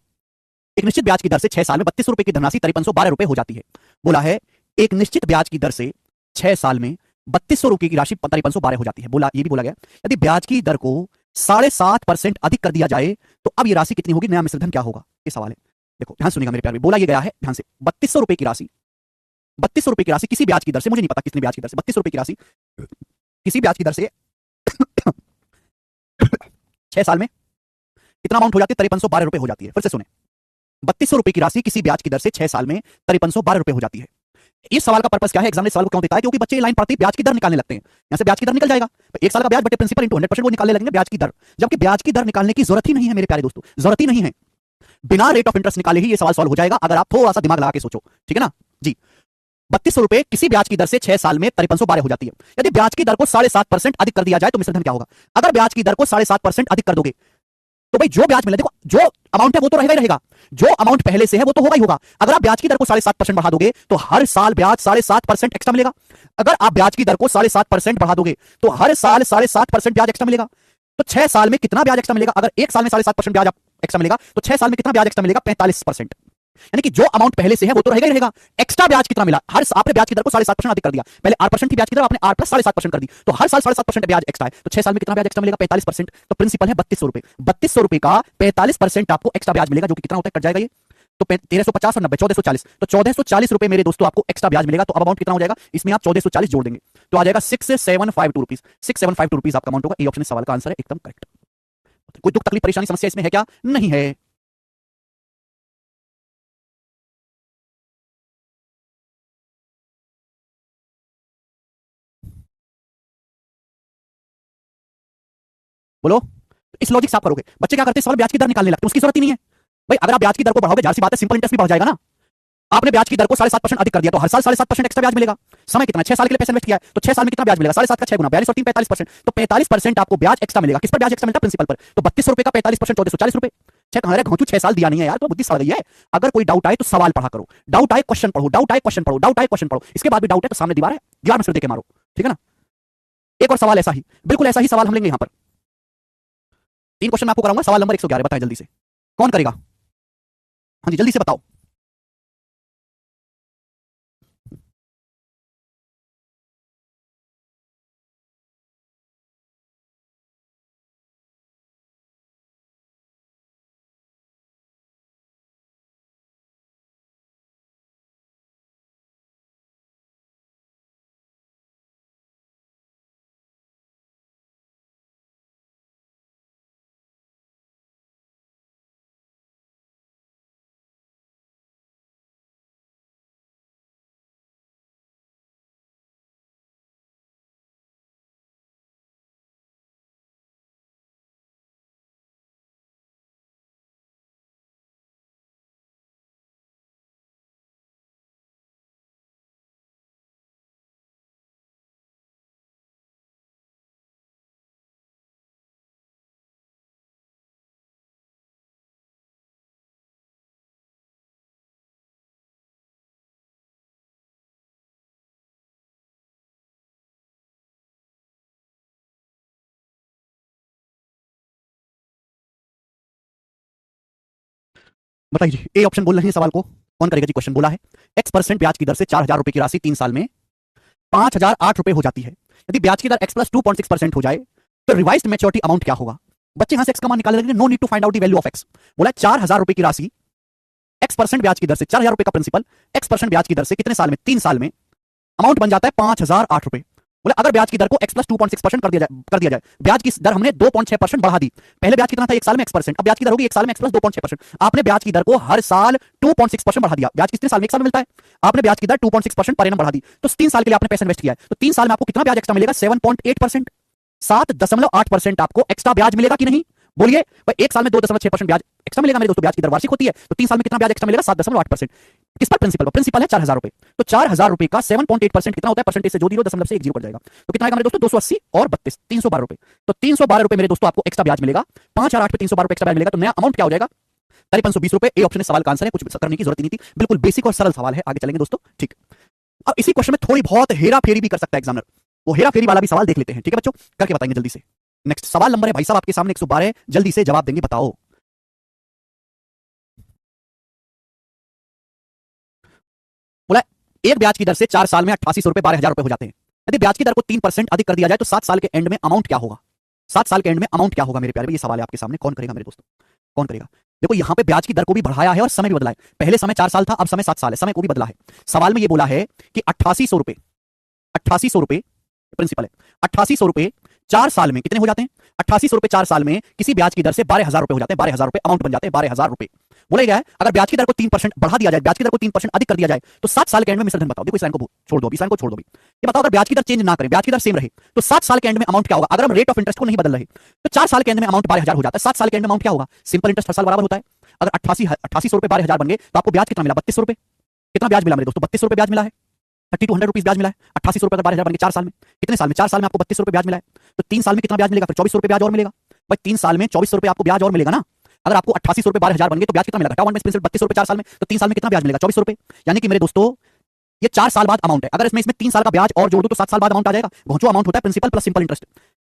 एक निश्चित ब्याज की दर से 6 साल में 32 रुपए की धनराशि 5312 रुपए हो जाती है। बोला है एक निश्चित ब्याज की दर से 6 साल में 3200 रुपए की राशि 5312 हो जाती है। बोला, ये भी बोला गया यदि ब्याज की दर को 7.5% अधिक कर दिया जाए तो अब ये राशि कितनी होगी? नया मिश्र धन क्या होगा? ये सवाल है। देखो ध्यान सुनिएगा मेरे प्यारे, बोला ये गया है ध्यान से, 3200 रुपए की राशि, 3200 रुपए की राशि किसी ब्याज की दर से, मुझे नहीं पता कितने ब्याज की दर से, 3200 रुपए की राशि किसी ब्याज की दर से 6 साल में कितना अमाउंट हो जाती है? 5312 रुपए हो जाती है। फिर से सुने, 3200 रुपए की राशि किसी ब्याज की दर से 6 साल में 5312 रुपए हो जाती है। इस सवाल का पर्पस क्या है? एग्जाम ने सवाल को क्यों देता है? क्योंकि बच्चे लाइन पढ़ते ही ब्याज की दर निकालने लगते हैं। यहां से ब्याज की दर निकल जाएगा, तो 1 साल का ब्याज बटे प्रिंसिपल इंटू 100% वो निकालने लगेंगे ब्याज की दर, जबकि ब्याज की दर निकालने की जरूरत ही नहीं है मेरे प्यारे दोस्तों, जरूरत ही नहीं है। बिना रेट ऑफ इंटरेस्ट निकाले ही ये सवाल सॉल्व हो जाएगा, अगर आप थोड़ा सा दिमाग लगा के सोचो। ठीक है ना जी? 3200 रुपए किसी ब्याज की दर से 6 साल में 5312 हो जाती है। यदि ब्याज की दर को 7.5% अधिक कर दिया जाए तो मिश्रधन क्या होगा? अगर ब्याज की दर को 7.5% अधिक कर दोगे तो भाई जो ब्याज मिले, देखो जो अमाउंट है वो तो रहेगा ही रहेगा, जो अमाउंट पहले से है वो तो होगा ही होगा। अगर आप ब्याज की दर को 7.5% बढ़ा दोगे तो हर साल ब्याज 7.5% एक्स्ट्रा मिलेगा। अगर आप ब्याज की दर को 7.5% बढ़ा दोगे तो हर साल 7.5% ब्याज एक्स्ट्रा मिलेगा। तो 6 साल में कितना ब्याज एक्स्ट्रा मिलेगा? अगर 1 साल में 7.5% ब्याज एक्स्ट्रा मिलेगा तो 6 साल में कितना ब्याज एक्स्ट्रा मिलेगा? 45%। यानी कि जो अमाउंट पहले से है वो तो रहेगा ही रहेगा, एक्स्ट्रा ब्याज कितना मिला? हर आपने ब्याज की दर को 7.5% अधिक कर दिया, पहले 8% की ब्याज की दर आपने 8 प्लस 7.5% कर दी, तो हर साल 7.5% ब्याज एक्स्ट्रा है, तो 6 साल में कितना ब्याज एक्स्ट्रा मिलेगा? 45%। तो प्रिंसिपल है 3200 रुपए, 3200 रुपए का 45% आपको एक्स्ट्रा ब्याज मिलेगा, जो कि कितना होता है? कट जाएगा ये तो 1350 और 90 1440, तो 1440 रुपए मेरे दोस्तों आपको एक्स्ट्रा ब्याज मिलेगा। तो अब अमाउंट कितना हो जाएगा? इसमें आप 1440 जोड़ देंगे तो आ जाएगा 6752 रुपीज, 6752 रुपीज आपका अमाउंट होगा। ए ऑप्शन इस सवाल का आंसर है, एकदम करेक्ट। कोई दुख तकलीफ परेशानी समस्या इसमें है क्या? नहीं है। बोलो, इस लॉजिक से आप करोगे। बच्चे क्या करते हैं? सवाल ब्याज की दर निकालने लगते हैं, उसकी जरूरत ही नहीं है भाई। अगर आप ब्याज की दर को बढ़ाओगे, जाहिर सी बात है सिंपल इंटरेस्ट भी बढ़ जाएगा ना। आपने ब्याज की दर को 7.5% अधिक कर दिया तो हर साल 7.5% एक्स्ट्रा ब्याज मिलेगा। समय कितना? 6 साल के लिए पैसा इन्वेस्ट किया है तो 6 साल में कितना ब्याज मिलेगा? 7.5 का 6 गुना 42 और 3 45%, तो 45% आपको ब्याज एक्स्ट्रा मिलेगा। किस पर ब्याज एक्स्ट्रा मिलता है? प्रिंसिपल पर। तो 3200 रुपए का 45% 1440 रुपए। छह कहां रहे घोंचू? 6 साल दिया नहीं है यार, तो बुद्धि सड़ गई है। अगर कोई डाउट आए तो सवाल पढ़ा करो, डाउट आए क्वेश्चन पढ़ो, डाउट आए क्वेश्चन पढ़ो, डाउट आए क्वेश्चन पढ़ो। इसके बाद भी डाउट है तो सामने दीवार है, दीवार में सिर देके मारो। ठीक है ना? एक और सवाल ऐसा ही, बिल्कुल ऐसा ही सवाल हम लेंगे यहां पर। 3 क्वेश्चन मैं आपको कराऊंगा। सवाल नंबर 111 बताएं जल्दी से, कौन करेगा? हाँ जी, जल्दी से बताओ। बताइए, ए ऑप्शन बोल रहे हैं सवाल को, कौन करेगा जी? क्वेश्चन बोला है X% ब्याज की दर से 4,000 रुपए की राशि 3 साल में 5,008 रुपए हो जाती है। यदि ब्याज की दर X प्लस 2.6% हो जाए तो रिवाइज्ड मैच्योरिटी अमाउंट क्या होगा? बच्चे यहां से X का मान निकालने लगे, no need to find out the value of X। बोला 4,000 रुपए की राशि X% ब्याज की दर से, 4,000 रुपए का प्रिंसिपल X% ब्याज की दर से कितने साल में? 3 साल में अमाउंट बन जाता है 5,008 रुपए। बोले अगर ब्याज की दर को X प्लस 2.6% कर दिया जाए, ब्याज की दर हमने 2.6% बढ़ा दी। पहले ब्याज कितना था? 1 साल में X%, अब ब्याज की दर होगी 1 साल में X प्लस 2.6%। आपने ब्याज की दर को हर साल 2.6% बढ़ा दिया। ब्याज कितने साल में? 1 साल में मिलता है। आपने ब्याज की दर 2.6% पर एनम बढ़ा दी, तो 3 साल के लिए आपने पैसा इन्वेस्ट किया है, तो 3 साल में आपको कितना ब्याज एक्स्ट्रा मिलेगा? 7.8%, 7.8% आपको एक्स्ट्रा ब्याज मिलेगा कि नहीं? बोलिए भाई, 1 साल में 2.6% ब्याज एक्स्ट्रा मिलेगा मेरे दोस्तों। ब्याज की दर वार्षिक होती है, तो 3 साल में कितना ब्याज एक्स्ट्रा मिलेगा? 7.8%। किस पर? प्रिंसिपल पर। प्रिंसिपल है 4,000 रुपए, तो 4,000 रुपए का 7.8% कितना होता है? परसेंटेज से जो 0 दशमलव से 1 0 कट जाएगा, तो कितना आएगा मेरे दोस्तों? 280 और 32, 312 रुपए। तो 312 रुपए मेरे दोस्तों आपको एक्स्ट्रा ब्याज मिलेगा। 5,008 पे 312 रुपए एक्स्ट्रा ब्याज मिलेगा, तो नया अमाउंट क्या हो जाएगा? 5320 रुपए। ए ऑप्शन इस सवाल का आंसर है, कुछ करने की जरूरत ही नहीं थी, बिल्कुल बेसिक और सरल सवाल है। आगे चलेंगे दोस्तों, ठीक। अब इसी क्वेश्चन में थोड़ी बहुत हेरा फेरी भी कर सकता है एग्जामिनर, वो हेरा फेरी वाला भी सवाल देख लेते हैं, ठीक है बच्चों? करके बताएंगे जल्दी से। नेक्स्ट सवाल नंबर है भाई साहब आपके सामने 112, जल्दी से जवाब देंगे, बताओ। बोला एक ब्याज की दर से 4 साल में 88 रुपए 12,000 रुपए हो जाते हैं। यदि ब्याज की दर को 3% अधिक कर दिया जाए तो 7 साल के एंड में अमाउंट क्या होगा? 7 साल के एंड में अमाउंट क्या होगा मेरे प्यारे? ये सवाल है आपके सामने, कौन करेगा मेरे दोस्तों? कौन करेगा? देखो यहां पे ब्याज की दर को भी बढ़ाया है और समय भी बदला है। पहले समय 4 साल था, अब समय 7 साल है, समय को भी बदला है। सवाल में ये बोला है कि 8800 रुपए, 8800 रुपए प्रिंसिपल है, 8800 रुपए 4 साल में कितने हो जाते हैं? 8800 रुपए 4 साल में किसी ब्याज की दर से 12,000 रुपए हो जाते हैं। 12,000 रुपए अमाउंट बन जाते हैं, 12,000 रुपए। बोला गया है अगर ब्याज की दर को 3% बढ़ा दिया जाए, ब्याज की दर को 3% अधिक कर दिया जाए तो 7 साल के एंड में मिश्र धन बताओ। देखो इस लाइन को छोड़ दो, इस लाइन को छोड़ दो भी। ये बताओ अगर ब्याज की दर चेंज ना करें, ब्याज की दर सेम रहे, तो 7 साल के एंड में अमाउंट क्या होगा? अगर हम रेट ऑफ इंटरेस्ट को नहीं बदल रहे तो 4 साल के एंड में अमाउंट 12,000 हो जाता है, 7 साल के एंड में अमाउंट क्या होगा? सिंपल इंटरेस्ट हर साल बराबर होता है। अगर 8800 रुपए 12,000 बन गए तो आपको ब्याज कितना मिला? 3200 रुपए। कितना ब्याज मिला मेरे दोस्तों? 3200 रुपए ब्याज मिला है। 3200 रुपीज ब्याज मिला है। 8800 रुपए 12,000 बन गए 4 साल में, कितने साल में? 4 साल में आपको 3200 रुपए ब्याज मिला है, तो 3 साल में कितना ब्याज मिलेगा? फिर 2400 रुपए ब्याज और मिलेगा। भाई 3 साल में 2400 रुपए आपको ब्याज और मिलेगा ना। अगर आपको 8800 रुपए 12,000 बन गए तो ब्याज कितना मिलेगा? 3200 रुपए 4 साल में, तो 3 साल में कितना ब्याज मिलेगा? 2400 रुपए। यानी कि मेरे दोस्तों ये 4 साल बाद अमाउंट है। अगर इसमें 3 साल का ब्याज और जोड़ दूं तो 7 साल बाद अमाउंट आ जाएगा। जो अमाउंट होता है प्रिंसिपल प्लस सिंपल इंटरेस्ट,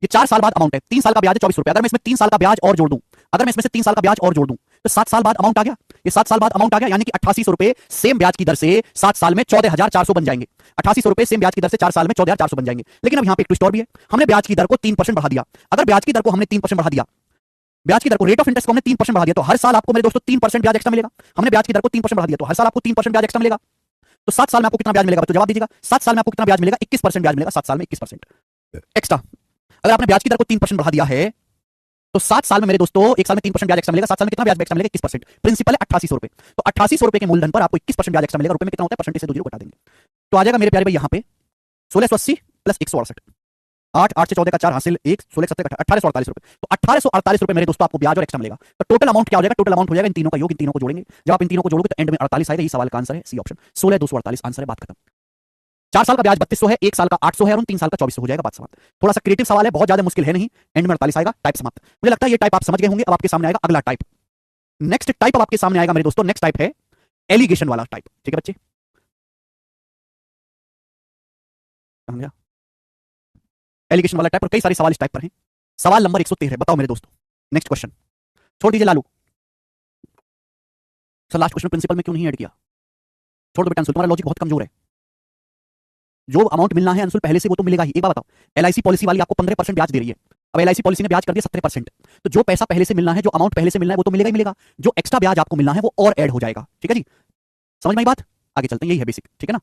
ये 4 साल बाद अमाउंट है। 3 साल का ब्याज है 24 रुपए। अगर मैं इसमें 3 साल का ब्याज और जोड़ दूं, अगर मैं इसमें से 3 साल का ब्याज और जोड़ दूं तो 7 साल बाद अमाउंट आ गया। ये 7 साल बाद अमाउंट आ गया, यानी कि 8800 रुपए सेम ब्याज की दर से 7 साल में 14,400 बन जाएंगे। 8800 रुपए सेम ब्याज की दर से 4 साल में 14,400 बन जाएंगे। लेकिन अब यहां पे एक ट्विस्ट और भी है, हमने ब्याज की दर को 3% बढ़ा दिया। अगर ब्याज की दर को हमने 3% बढ़ा दिया, ब्याज की दर को, रेट ऑफ इंटरेस्ट को हमने 3% बढ़ा दिया, तो हर साल आपको मेरे दोस्तों 3% ब्याज एक्स्ट्रा मिलेगा। हमने ब्याज की दर को 3% बढ़ा दिया तो हर साल आपको 3% ब्याज एक्स्ट्रा मिलेगा। तो 7 साल में आपको कितना ब्याज मिलेगा? तो जवाब दीजिएगा। 7 साल में आपको कितना ब्याज मिलेगा? 21% ब्याज मिलेगा। 7 साल में 21% एक्स्ट्रा। अगर आपने ब्याज की दर को 3% बढ़ा दिया है तो 7 साल में मेरे दोस्तों 1 साल में 3% ब्याज एक्स्ट्रा मिलेगा। 7 साल में कितना ब्याज एक्स्ट्रा मिलेगा? 21%। प्रिंसिपल है 8800 रुपए, तो 8800 रुपए के मूलधन पर आपको 21% ब्याज एक्स्ट्रा मिलेगा। रुपए में कितना होता है? परसेंटेज से 2 जीरो कटा देंगे, तो आ जाएगा मेरे प्यारे भाई यहाँ पे 1680 प्लस 168, 8 8 से 14 का 4 हासिल 1, 16 7 का 1848 रुपए। तो 1848 रुपए मेरे दोस्तों आपको ब्याज और एक्स्ट्रा मिलेगा। तो टोटल अमाउंट क्या हो जाएगा? टोटल अमाउंट हो जाएगा इन तीनों का योग, इन तीनों को जोड़ेंगे। जब आप इन तीनों को जोड़ोगे तो एंड में 48 आएगा। ये सवाल का आंसर है सी ऑप्शन, 16248 आंसर है, बात खत्म। 4 साल का ब्याज 3200 है, 1 साल का 800 है और 3 साल का 2400 हो जाएगा, बात समाप्त। थोड़ा सा क्रिएटिव सवाल है, बहुत ज्यादा मुश्किल है नहीं, एंड में 48 आएगा, टाइप समाप्त। मुझे लगता है ये टाइप आप समझ गए होंगे। अब आपके सामने आएगा अगला टाइप। नेक्स्ट टाइप अब आपके सामने आएगा मेरे दोस्तों, नेक्स्ट टाइप है एलिगेशन वाला टाइप। ठीक है बच्चे, एलिगेशन वाला टाइप, और कई सारे सवाल इस टाइप पर हैं। सवाल नंबर 113 बताओ मेरे दोस्तों, नेक्स्ट क्वेश्चन। छोड़ दीजिए Lalu sir, last question principal में क्यों नहीं ऐड किया? छोड़ दो बेटा अंशुल, तुम्हारा लॉजिक बहुत कमजोर है। जो अमाउंट मिलना है अंशुल पहले से वो तो मिलेगा ही। एक बात बताओ, एलआईसी पॉलिसी वाली आपको 15% ब्याज दे रही है, अब एलआईसी पॉलिसी ने ब्याज कर दिया 17%, तो जो पैसा पहले से मिलना है, जो अमाउंट पहले से मिलना है वो तो मिलेगा ही मिलेगा। जो एक्स्ट्रा ब्याज आपको मिलना है वो और ऐड हो जाएगा। ठीक है जी, समझ में आई बात? आगे चलते हैं, यही है बेसिक। ठीक है ना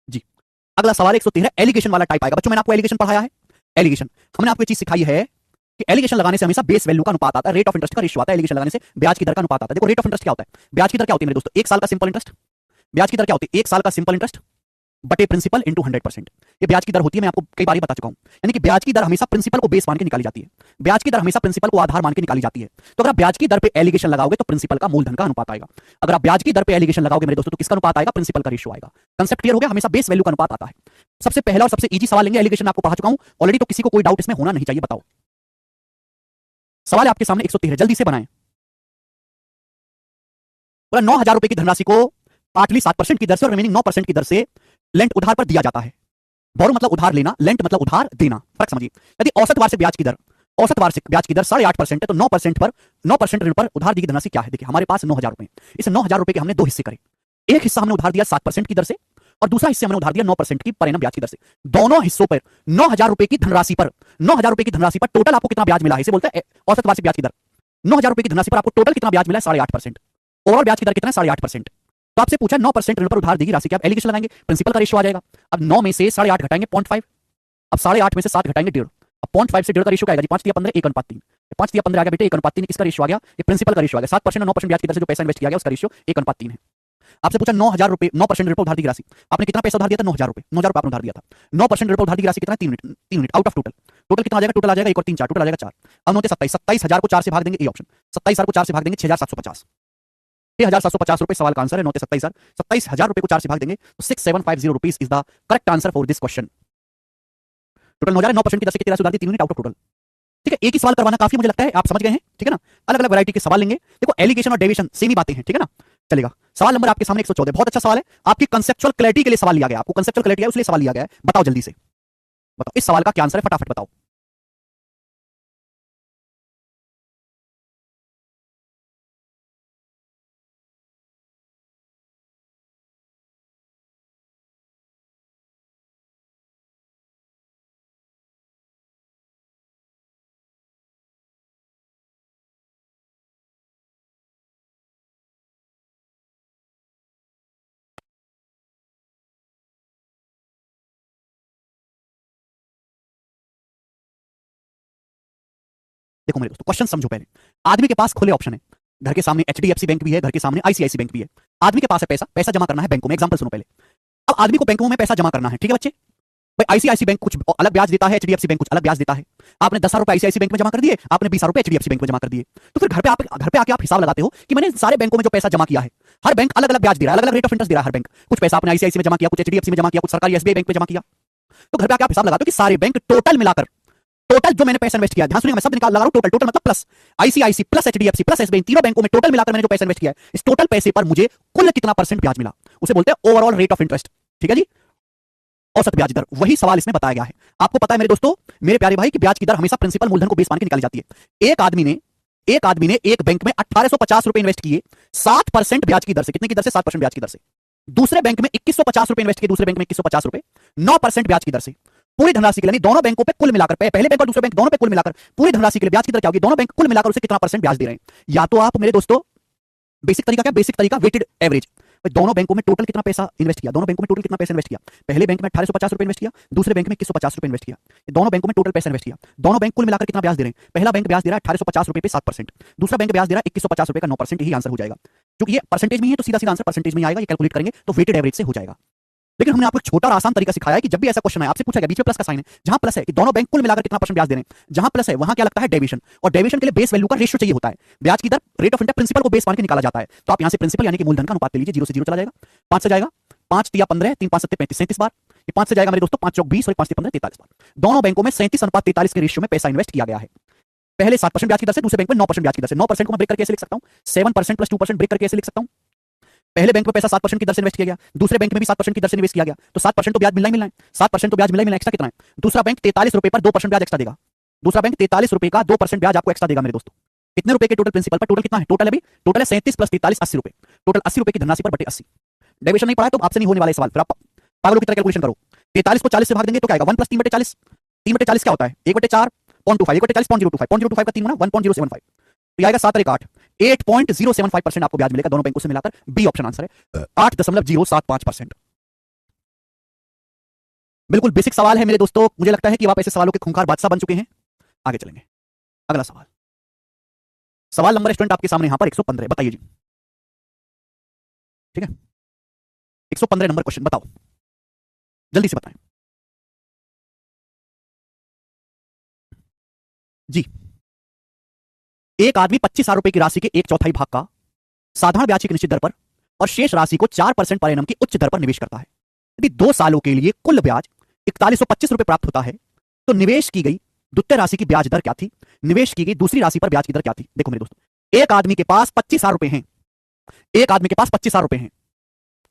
जी। अगला सवाल 113 एलिगेशन वाला टाइप आएगा। बच्चों मैंने आपको एलिगेशन पढ़ाया है। एलिगेशन हमने आपको ये चीज सिखाई है कि एलिगेशन लगाने से हमेशा बेस वैल्यू का अनुपात आता है, रेट ऑफ इंटरेस्ट का रेशियो आता है। एलिगेशन लगाने से ब्याज की दर का अनुपात आता है। देखो रेट ऑफ इंटरेस्ट क्या होता है? ब्याज की दर क्या होती है मेरे दोस्तों? 1 साल का सिंपल इंटरेस्ट। ब्याज की दर क्या होती है? 1 साल का सिंपल इंटरेस्ट बटे प्रिंसिपल इंटू 100%। ये ब्याज की दर होती है, मैं आपको कई बार बता चुका हूं। यानी कि ब्याज की दर हमेशा प्रिंसिपल को बेस मान के निकाली जाती है। ब्याज की दर हमेशा प्रिंसिपल को आधार मान के निकाली जाती है। तो अगर आप ब्याज की दर पे एलिगेशन लगाओगे तो प्रिंसिपल का मूलधन का अनुपात आएगा। अगर आप ब्याज की दर पे एलिगेशन लगाओगे मेरे दोस्तों तो किसका अनुपात आएगा? प्रिंसिपल का रेशियो आएगा। कंसेप्ट क्लियर हो गया? हमेशा बेस वैल्यू का अनुपात आता है। सबसे पहला और सबसे इजी सवाल लेंगे, एलिगेशन आपको पढ़ा चुका हूं ऑलरेडी, तो किसी को कोई डाउट इसमें होना नहीं चाहिए। बताओ सवाल है आपके सामने 113, जल्दी से बनाएं। बोला 9,000 रुपए की धनराशि को पार्टली 7% की दर से और रिमेनिंग 9% की दर से लेंट उधार पर दिया जाता है। बोरो मतलब उधार लेना, लेंट मतलब उधार देना, फर्क समझिए। यदि औसत वार्षिक ब्याज की दर औसत वार्षिक ब्याज की दर 8.5% है, तो 9% पर 9% ऋण पर उधार दी गई धनराशि क्या है? देखिए हमारे पास 9,000 रुपए। इस 9,000 रुपए के हमने दो हिस्से करे। एक हिस्सा हमने उधार दिया 7% की दर से और दूसरा हिस्सा हमने उधार दिया 9% की पर एनम ब्याज की दर से। दोनों हिस्सों पर 9,000 रुपए की धनराशि पर 9,000 रुपए की धनराशि पर टोटल आपको कितना ब्याज मिला है, इसे बोलते हैं औसत वार्षिक ब्याज की दर। 9,000 रुपए की धनराशि पर आपको टोटल कितना ब्याज मिला है? 8.5%। ओवरऑल ब्याज की दर कितना है? 8.5%। तो आपसे पूछा 9% ऋण पर उधार दी गई राशि की आप एलिगेशन लगाएंगे, प्रिंसिपल का रेशियो आ जाएगा। अब 9 में से 8.5 घटाएंगे 0.5, अब 8.5 में से 7 घटाएंगे 1.5, अब 0.5 से 1.5 का रेशियो क्या आएगा जी? 5 दिया 15 1:3। 5 दिया 15 आ गया बेटे 1:3, किसका रेशियो आ गया? ये प्रिंसिपल का रेशियो आ गया। 7% और 9% ब्याज की दर से जो पैसा इन्वेस्ट किया गया उसका रेशियो 1:3 है। आपसे पूछा 9,000 रुपए 9% ऋण पर उधार दी गई राशि, आपने कितना पैसा उधार दिया था? 9,000 रुपए। 9,000 रुपए आपने उधार दिया था। 9% ऋण पर उधार दी गई राशि कितना? 3 unit out of total. Total कितना आ जाएगा? टोटल आ जाएगा 1 और 3 4, टोटल आ जाएगा 4। अब 9 27, 27,000 को 4 से भाग देंगे, ए ऑप्शन। 27,000 को 4 से भाग देंगे 6,750। 6,750 रुपए सवाल का आंसर है। 9 27,000, 27,000 रुपए को 4 से भाग देंगे तो 6,750 rupees is the correct answer for this question. Total 9,000 9% की दर से कितनी राशि उधार दी? 3 यूनिट आउट ऑफ टोटल। ठीक है, एक ही सवाल करवाना काफी मुझे लगता है, आप समझ गए हैं। ठीक है ना, अलग अलग वैरायटी के सवाल लेंगे। देखो एलिगेशन और डेविएशन सेम ही बातें हैं। ठीक है ना, चलेगा। सवाल नंबर आपके सामने 114, बहुत अच्छा सवाल है। आपकी कंसेप्चुअल क्लैरिटी के लिए सवाल लिया गया, आपको कंसेप्चुअल क्लैरिटी है उसलिए सवाल लिया गया है। बताओ जल्दी से, बताओ इस सवाल का क्या आंसर है, फटाफट बताओ। देखो मेरे दोस्तों, क्वेश्चन समझो पहले। आदमी के पास खुले ऑप्शन है, घर के सामने एचडीएफसी बैंक भी है, घर के सामने आईसीआईसी बैंक भी है। आदमी के पास है पैसा, पैसा जमा करना है बैंकों में। एग्जांपल सुनो पहले। अब आदमी को बैंकों में पैसा जमा करना है। ठीक है बच्चे, भाई आईसीआईसी बैंक कुछ अलग ब्याज देता है, एचडीएफसी बैंक कुछ अलग ब्याज देता है। आपने 10,000 रुपए आईसीआईसी बैंक में जमा कर दिए, आपने 20,000 रुपए एचडीएफसी बैंक में जमा कर दिए। तो फिर घर पे आके आप हिसाब लगाते हो कि मैंने सारे बैंकों में जो पैसा जमा किया है, हर बैंक अलग अलग ब्याज दे रहा है, अलग अलग रेट ऑफ इंटरेस्ट दे रहा है हर बैंक। कुछ पैसा आपने आईसीआईसी में जमा किया, कुछ एचडीएफसी में जमा किया, कुछ सरकारी एसबीआई बैंक में जमा किया। तो घर पे आके आप हिसाब लगाते हो कि सारे बैंक टोटल मिलाकर, टोटल जो मैंने पैसा इन्वेस्ट किया, ध्यान सुनिए मैं शब्द निकाल लगा रहा हूं, टोटल। टोटल मतलब plus ICICI plus HDFC plus SBI, तीनों बैंकों में टोटल मिलाकर मैंने जो पैसा इन्वेस्ट किया है, इस टोटल पैसे पर मुझे कुल कितना परसेंट ब्याज मिला, उसे बोलते हैं ओवरऑल रेट ऑफ इंटरेस्ट। ठीक है जी, औसत ब्याज दर, वही सवाल इसमें बताया गया है। आपको पता है मेरे दोस्तों, मेरे प्यारे भाई, कि ब्याज की दर हमेशा प्रिंसिपल मूलधन को बेस मान के निकाली जाती है। एक आदमी ने एक बैंक में 1,850 रुपए इन्वेस्ट किए 7% ब्याज की दर से। कितने की दर से? 7% ब्याज की दर से। दूसरे बैंक में 2,150 रुपए इन्वेस्ट किए, दूसरे बैंक में 2,150 रुपए 9% ब्याज की दर से। पूरी धनराशि के लिए, दोनों बैंकों पे कुल मिलाकर, पहले बैंक और दूसरे बैंक दोनों पे कुल मिलाकर पूरी धनराशि के लिए ब्याज की दर क्या होगी? दोनों बैंक कुल मिलाकर उसे कितना परसेंट ब्याज दे रहे हैं। या तो आप मेरे दोस्तों बेसिक तरीका, क्या बेसिक तरीका? Weighted average. दोनों बैंकों में टोटल कितना पैसा इन्वेस्ट किया, दोनों बैंकों में टोटल कितना पैसा इन्वेस्ट किया? पहले बैंक में 1,850 रुपए इन्वेस्ट किया, दूसरे बैंक में 2,150 रुपए इन्वेस्ट किया। दोनों बैंकों में टोटल पैसा इन्वेस्ट किया, दोनों बैंक कुल मिलाकर कितना ब्याज दे रहे हैं? पहला बैंक ब्याज दे रहा है 1,850 रुपए पे 7%, दूसरा बैंक ब्याज दे रहा है 2,150 रुपए का 9%। यही आंसर हो जाएगा। क्योंकि ये परसेंटेज में ही है तो सीधा सीधा आंसर परसेंटेज में आएगा, ये कैलकुलेट करेंगे तो वेटेड एवरेज से हो जाएगा। लेकिन हमने आपको एक छोटा और आसान तरीका सिखाया है कि जब भी ऐसा क्वेश्चन आए, आपसे पूछा गया बीच में प्लस का साइन है, जहां प्लस है कि दोनों बैंक कुल मिलाकर कितना परसेंट ब्याज दे रहे हैं, जहां प्लस है वहां क्या लगता है? डेविएशन। और डेविएशन के लिए बेस वैल्यू का रेशियो चाहिए होता है। ब्याज की दर रेट ऑफ इंटरेस्ट प्रिंसिपल को बेस मान के निकाला जाता है। तो आप यहां से प्रिंसिपल यानी कि मूलधन का अनुपात ले लीजिए, 0 से 0 चला जाएगा, 5 से जाएगा, 5 तिया 15, 3 5 7 35, 37 बार। ये 5 से जाएगा मेरे दोस्तों 5 चौक 20 और 5 15 43 बार। दोनों बैंकों में 37:43 के रेशियो में पैसा इन्वेस्ट किया गया है। पहले 7% ब्याज की दर से, दूसरे बैंक में 9% ब्याज की दर से। 9% को मैं ब्रेक करके ऐसे लिख सकता हूं, 7% प्लस 2% ब्रेक करके ऐसे लिख सकता हूं। पहले बैंक में पैसा 7% की दर से इन्वेस्ट किया गया, दूसरे बैंक में भी 7% की दर से इन्वेस्ट किया गया, तो 7% तो ब्याज मिलना ही मिलना है। 7% तो ब्याज मिलना ही मिलना, एक्स्ट्रा कितना है? दूसरा बैंक 43 रुपए पर 2% ब्याज एक्स्ट्रा देगा। दूसरा बैंक 43 रुपए का 2% ब्याज आपको एक्स्ट्रा देगा मेरे दोस्तों। कितने रुपए के टोटल प्रिंसिपल पर? टोटल कितना है? टोटल अभी टोटल है 37 प्लस 43 80 रुपए। टोटल 80 रुपए की धनराशि पर बटे 80। डेविएशन नहीं पढ़ा है तो आपसे नहीं होने वाले सवाल, फिर आप पागलों की तरह कैलकुलेशन करो। 43 को 40 से भाग देंगे तो क्या आएगा? 1 प्लस 3/40। 3/40 क्या होता है? 1/4 0.25, 1/40 0.025, 0.025 का 3 गुना 1.075, तो आएगा 7 और 8 8.075% आपको ब्याज मिलेगा दोनों बैंकों से मिलाकर। बी ऑप्शन आंसर है, 8.075%। बिल्कुल बेसिक सवाल है मेरे दोस्तों। मुझे लगता है कि आप ऐसे सवालों के खूंखार बादशाह बन चुके हैं। आगे चलेंगे, अगला सवाल। सवाल नंबर स्टूडेंट आपके सामने यहां पर 115, बताइए जी। ठीक है, 115 नंबर क्वेश्चन, बताओ जल्दी से बताएं जी। एक आदमी 25,000 रुपए की राशि के 1/4 भाग का साधारण ब्याज की निश्चित दर पर और शेष राशि को 4% पर एनम की उच्च दर पर निवेश करता है। यदि 2 सालों के लिए कुल ब्याज 4125 रुपए प्राप्त होता है तो निवेश की गई द्वितीय राशि की ब्याज दर क्या थी? निवेश की गई दूसरी राशि पर ब्याज की दर क्या थी? देखो मेरे दोस्तों, एक आदमी के पास 25,000 रुपए हैं, एक आदमी के पास 25,000 रुपए हैं।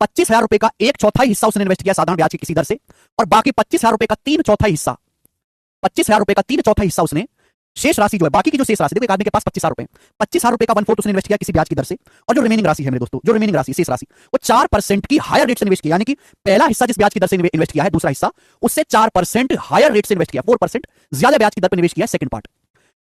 25,000 रुपए का 1/4 हिस्सा उसने इन्वेस्ट किया साधारण ब्याज की किसी दर से, और बाकी 25,000 रुपए का 3/4 हिस्सा, 25,000 रुपए का 3/4 हिस्सा उसने शेष राशि जो है, बाकी की जो शेष राशि, देखो एक आदमी के पास 25,000 रुपए, 25,000 रुपए का 1/4 उसने इन्वेस्ट किया किसी ब्याज की दर से, और जो रिमेनिंग राशि है मेरे दोस्तों, जो रिमेनिंग राशि शेष राशि, वो 4% की हायर रेट से इन्वेस्ट किया, यानी कि पहला हिस्सा जिस ब्याज की दर से इन्वेस्ट किया है, दूसरा हिस्सा उससे 4% हायर रेट से इन्वेस्ट किया, 4% ज्यादा ब्याज की दर पर इन्वेस्ट किया है सेकंड पार्ट।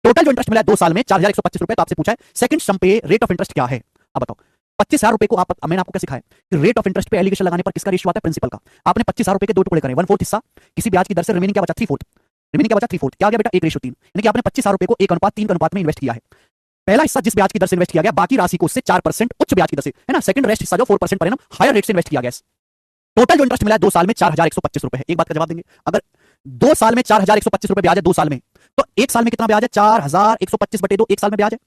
टोटल जो इंटरेस्ट मिला है 2 साल में 4,125 रुपए। तो आपसे पूछा है सेकंड सम पे रेट ऑफ इंटरेस्ट क्या है, अब बताओ। 25,000 रुपए को मैंने आपको क्या सिखाया कि रेट ऑफ इंटरेस्ट पे एलिगेशन लगाने पर किसका रेशियो आता है, प्रिंसिपल का। आपने 25,000 रुपए के 2 टुकड़े करे, 1/4 हिस्सा किसी ब्याज की दर से, रिमेनिंग क्या बचा 3/4, रिमेनिंग क्या बचा 3/4, क्या आ गया बेटा 1:3, यानी कि आपने 25,000 रुपए को 1:3 के अनुपात में इन्वेस्ट किया है। पहला हिस्सा जिस ब्याज की दर से इन्वेस्ट किया गया, बाकी राशि को उससे 4% उच्च ब्याज की दर से, है ना, सेकंड रेस्ट हिस्सा जो 4% पर एनम हायर रेट से इन्वेस्ट किया गया। टोटल जो इंटरेस्ट मिला है 2 साल में 4,125 रुपए है। एक बात का जवाब देंगे, अगर 2 साल में 4,125 रुपए ब्याज है 2 साल में, तो 1 साल में कितना ब्याज है, 4,125 बटे 2, 1 साल में ब्याज है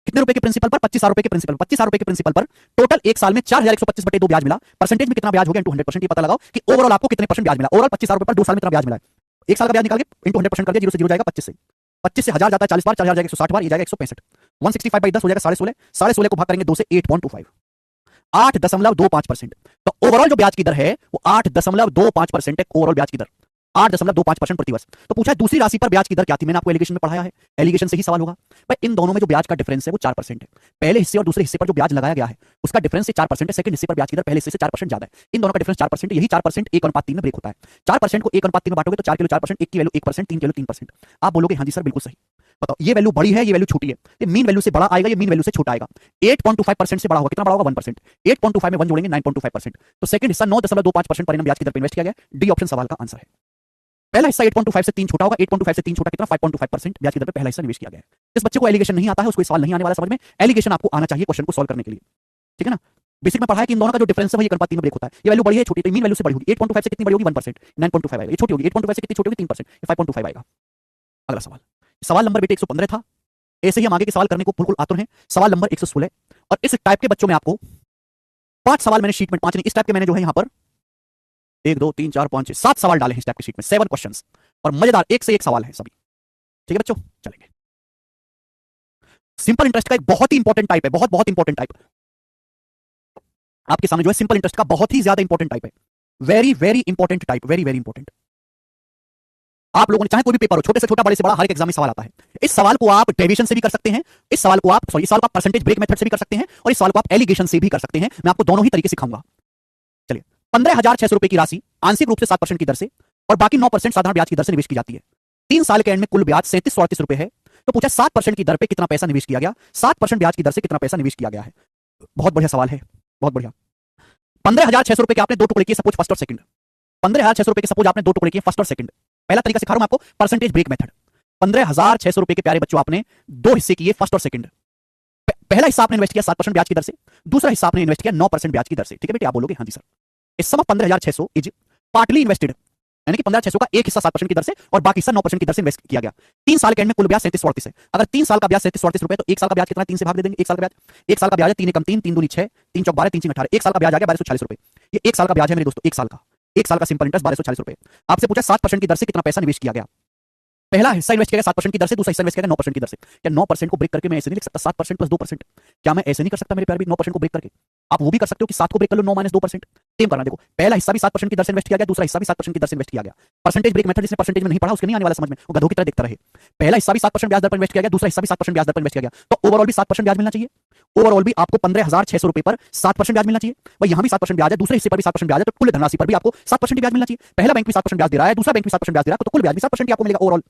कितने रुपए के प्रिंसिपल पर, 25,000 रुपए के प्रिंसिपल, 25,000 रुपए के प्रिंसिपल पर टोटल 1 साल में 4,125 बटे 2 ब्याज मिला। परसेंटेज में कितना ब्याज हो गया, इंटू 100%, ये पता लगाओ कि ओवरऑल आपको कितने परसेंट ब्याज मिला। ओवरऑल 25,000 रुपए पर 2 साल में कितना ब्याज मिला है, 1 साल का ब्याज निकाल के इंटू 100% कर दिया, 0 से 0 जाएगा 25 से, 25 से 1000 जाता है 40 बार, 4,000 जाएगा 160 बार, ये जाएगा 165, 165/10 हो जाएगा 16.5, 16.5 को भाग करेंगे 2 से 8.25, 8.25%। तो ओवरऑल जो ब्याज की दर है वो 8.25% है, ओवरऑल ब्याज की दर 8.25% प्रति वर्ष। तो पूछा है दूसरी राशि पर ब्याज की दर क्या थी, मैंने आपको एलिगेशन में पढ़ाया है, एलिगेशन से ही सवाल होगा भाई। इन दोनों में जो ब्याज का डिफरेंस है वो 4% है। पहले हिस्से और दूसरे हिस्से पर जो ब्याज लगाया गया है उसका डिफरेंस से 4% है, सेकंड हिस्से पर ब्याज की दर पहले हिस्से से 4% ज्यादा है। इन दोनों का डिफरेंस 4% है, यही 4% 1:3 में ब्रेक होता है। 4% को 1:3 में बांटोगे तो 4 किलो 4%, 1 की वैल्यू 1%, 3 किलो 3%। आप बोलोगे हाँ जी सर बिल्कुल सही, बताओ ये वैल्यू बड़ी है, ये वैल्यू छोटी है, ये मीन वैल्यू से बड़ा आएगा, ये मीन वैल्यू से छोटा आएगा। 8.25% से बड़ा होगा, कितना बड़ा होगा 1%, 8.25 में 1 जोड़ेंगे 9.25%। तो सेकंड हिस्सा 9.25% पर एनम ब्याज की दर पर इन्वेस्ट किया गया। डी ऑप्शन सवाल का आंसर है। पहला हिस्सा 8.25 से 3 छोटा होगा, 8.25 से 3 छोटा कितना 5.25% ब्याज की दर पर पहला हिस्सा निवेश किया गया है। जिस बच्चे को एलिगेशन नहीं आता है उसको सवाल नहीं आने वाला समझ में, एलिगेशन आपको आना चाहिए क्वेश्चन को सॉल्व करने के लिए, ठीक है ना। बेसिक में पढ़ा है कि इन दोनों का जो डिफरेंस है वो 1:3 में ब्रेक होता है। ये वैल्यू बड़ी है छोटी, तो मीन वैल्यू से बड़ी होगी। 8.25 से कितनी बड़ी होगी 1%, 9.25 आएगा। ये छोटी होगी 8.25 से कितनी छोटी होगी 3%, 5.25 आएगा। अगला सवाल, सवाल नंबर बेटे 115 था। ऐसे ही हम आगे के सवाल करने को बिल्कुल आतुर हैं। सवाल नंबर 116, और इस टाइप के बच्चों में आपको 5 सवाल मैंने शीट में, 5 नहीं, इस टाइप के मैंने जो है यहाँ पर 1 2 3 4 5 6 7 सवाल डाले हैं इस टाइप की शीट में, 7 क्वेश्चंस, और मजेदार एक से एक सवाल है सभी, ठीक है बच्चों। चलेंगे, सिंपल इंटरेस्ट का एक बहुत ही इंपॉर्टेंट टाइप है, बहुत बहुत इंपॉर्टेंट टाइप आपके सामने जो है, सिंपल इंटरेस्ट का बहुत ही ज्यादा इंपॉर्टेंट टाइप है, very very important type, very very important. आप लोगों ने चाहे कोई भी पेपर हो, छोटे से छोटा बड़े से बड़ा, हर एक एग्जाम में सवाल आता है। इस सवाल को आप डेविएशन से भी कर सकते हैं, इस सवाल को आप परसेंटेज ब्रेक मेथड से भी कर सकते हैं, और इस सवाल को आप एलिगेशन से भी कर सकते हैं। मैं आपको दोनों ही तरीके सिखाऊंगा। चलिए, 15,600 रुपए की राशि आंशिक रूप से 7% की दर से और बाकी 9% साधारण ब्याज की दर से निवेश की जाती है। 3 साल के एंड में कुल ब्याज 3738 रुपए है। तो पूछा 7% की दर पे कितना पैसा निवेश किया गया, 7% ब्याज की दर से कितना पैसा निवेश किया गया है। बहुत बढ़िया सवाल है, बहुत बढ़िया। 15,600 रुपए के आपने 2 टुकड़े किए, सपोज फर्स्ट और सेकंड। 15,600 रुपए के सपोज आपने 2 टुकड़े किए फर्स्ट और सेकंड। पहला तरीका सिखा रहा हूं मैं आपको, परसेंटेज ब्रेक मेथड। 15,600 रुपए के प्यारे बच्चों आपने 2 हिस्से किए फर्स्ट और सेकंड। पहला हिस्सा आपने इन्वेस्ट किया 7% ब्याज की दर से, दूसरा हिस्सा आपने इन्वेस्ट किया 9% ब्याज की दर से, ठीक है बेटे। आप बोलोगे हाँ जी सर। इस sum of 15,600 is partly invested, यानी कि 15,600 का एक हिस्सा 7% की दर से और बाकी हिस्सा 9% की दर से इन्वेस्ट किया गया। 3 साल के एंड में कुल ब्याज 3738 है। अगर 3 साल का ब्याज 3738 रुपए, तो 1 साल का ब्याज कितना, 3 से भाग दे देंगे। 1 साल का ब्याज, 1 साल का ब्याज है 3 एकम 3, 3 दूनी 6, 3 चौक 12, 3 6 18, 1 साल का ब्याज आ गया 1240 रुपए। ये 1 साल का ब्याज है मेरे दोस्तों, 1 साल का, 1 साल का सिंपल इंटरेस्ट 1240 रुपए। आपसे पूछा 7% की दर से कितना पैसा निवेश किया गया। पहला हिस्सा इन्वेस्ट किया गया 7% की दर से, दूसरा हिस्सा इन्वेस्ट किया गया 9% की दर से। क्या 9% को ब्रेक करके मैं ऐसे नहीं लिख सकता 7% प्लस 2%? क्या मैं ऐसे नहीं कर सकता मेरे प्यारे भी 9% को ब्रेक करके? आप वो भी कर सकते हो कि 7 को ब्रेक कर लो 9 - 2%। सेम करना, देखो पहला हिस्सा भी 7% की दर से इन्वेस्ट किया गया, दूसरा हिस्सा भी 7% की दर से इन्वेस्ट किया गया। परसेंटेज ब्रेक मेथड जिसने परसेंटेज में नहीं पढ़ा उसके नहीं आने वाला समझ में, वो गधों की तरह देखता रहे। पहला हिस्सा भी 7% ब्याज दर पर इन्वेस्ट किया गया, दूसरा हिस्सा भी 7% ब्याज दर पर इन्वेस्ट किया गया, तो ओवरऑल भी 7% ब्याज मिलना चाहिए। ओवरऑल भी आपको 15,600 रुपए पर 7% ब्याज मिलना चाहिए। भाई यहां भी 7% ब्याज है, दूसरे हिस्से पर भी 7% ब्याज है, तो कुल धनराशि पर भी आपको 7% ब्याज मिलना चाहिए। पहला बैंक भी 7% ब्याज दे रहा है, दूसरा बैंक भी 7% ब्याज दे रहा है, तो कुल ब्याज भी 7% आपको मिलेगा ओवरऑल।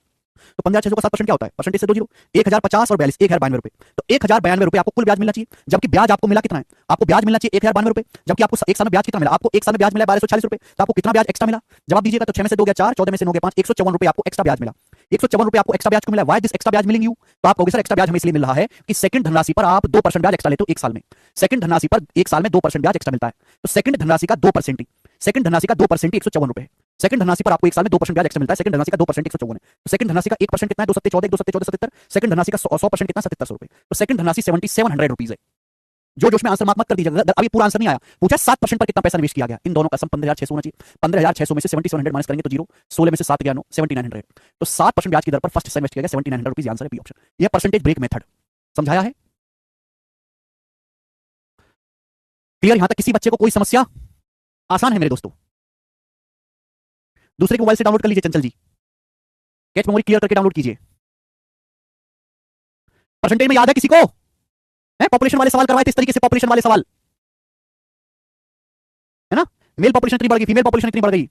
तो 15,600 का 7% क्या होता है, परसेंटेज से 2 जीरो, 1,050 और 42, 1,092 रुपए। तो 1,092 रुपए आपको कुल ब्याज मिलना चाहिए, जबकि ब्याज आपको मिला कितना है, आपको ब्याज मिलना चाहिए 1,092 रुपए, जबकि आपको एक साल में ब्याज कितना मिला, आपको एक साल में ब्याज मिला 1240 रुपए। तो आपको कितना ब्याज एक्स्ट्रा मिला, जवाब दीजिएगा। तो 6 में से 2 गया 4, 14 में से 9 गया 5, 154 रुपए आपको एक्स्ट्रा ब्याज मिला। 154 रुपए आपको एक्स्ट्रा ब्याज क्यों मिला, व्हाई दिस एक्स्ट्रा ब्याज मिलिंग यू? तो आप कहोगे सर एक्स्ट्रा ब्याज हमें इसलिए मिल रहा है कि सेकंड धनराशि पर आप 2% ब्याज एक्स्ट्रा लेते हो एक साल में। सेकंड धनराशि पर एक साल में 2% ब्याज एक्स्ट्रा मिलता है, तो सेकंड धनराशि का 2% ही, सेकंड धनराशि का 2% ही 154 रुपए है। सेकंड धनराशि पर आपको एक साल में 2% ब्याज एक्स्ट्रा मिलता है, सेकंड धनराशि का 2% 154 है। तो सेकंड धनराशि का 1% कितना है, 2 7 14, 2 7 14 77। सेकंड धनराशि का 100% कितना, 7700 रुपए। तो सेकंड धनराशि 7700 रुपीज है। जो जोश में आंसर मत कर दीजिएगा, अभी पूरा आंसर नहीं आया, पूछा 7% पर कितना पैसा निवेश किया गया। इन दोनों का सम 15,600 होना चाहिए। 15,600 में से 7700 माइनस करेंगे तो 0, 16 में से 7 गया 9, 7900। तो 7% ब्याज की दर पर फर्स्ट हिस्सा इन्वेस्ट किया गया 7900 रुपीज, आंसर है बी ऑप्शन। यह परसेंटेज ब्रेक मेथड समझाया है, क्लियर यहां तक किसी बच्चे को कोई समस्या? आसान है मेरे दोस्तों। दूसरे के मोबाइल से डाउनलोड कर लीजिए, चंचल जी कैच मेमोरी क्लियर करके डाउनलोड कीजिए। परसेंटेज में याद है किसी को? है पॉपुलेशन वाले सवाल करवाए थे इस तरीके से, पॉपुलेशन वाले सवाल, है ना? मेल पॉपुलेशन इतनी बढ़ गई, फीमेल पॉपुलेशन इतनी बढ़ गई।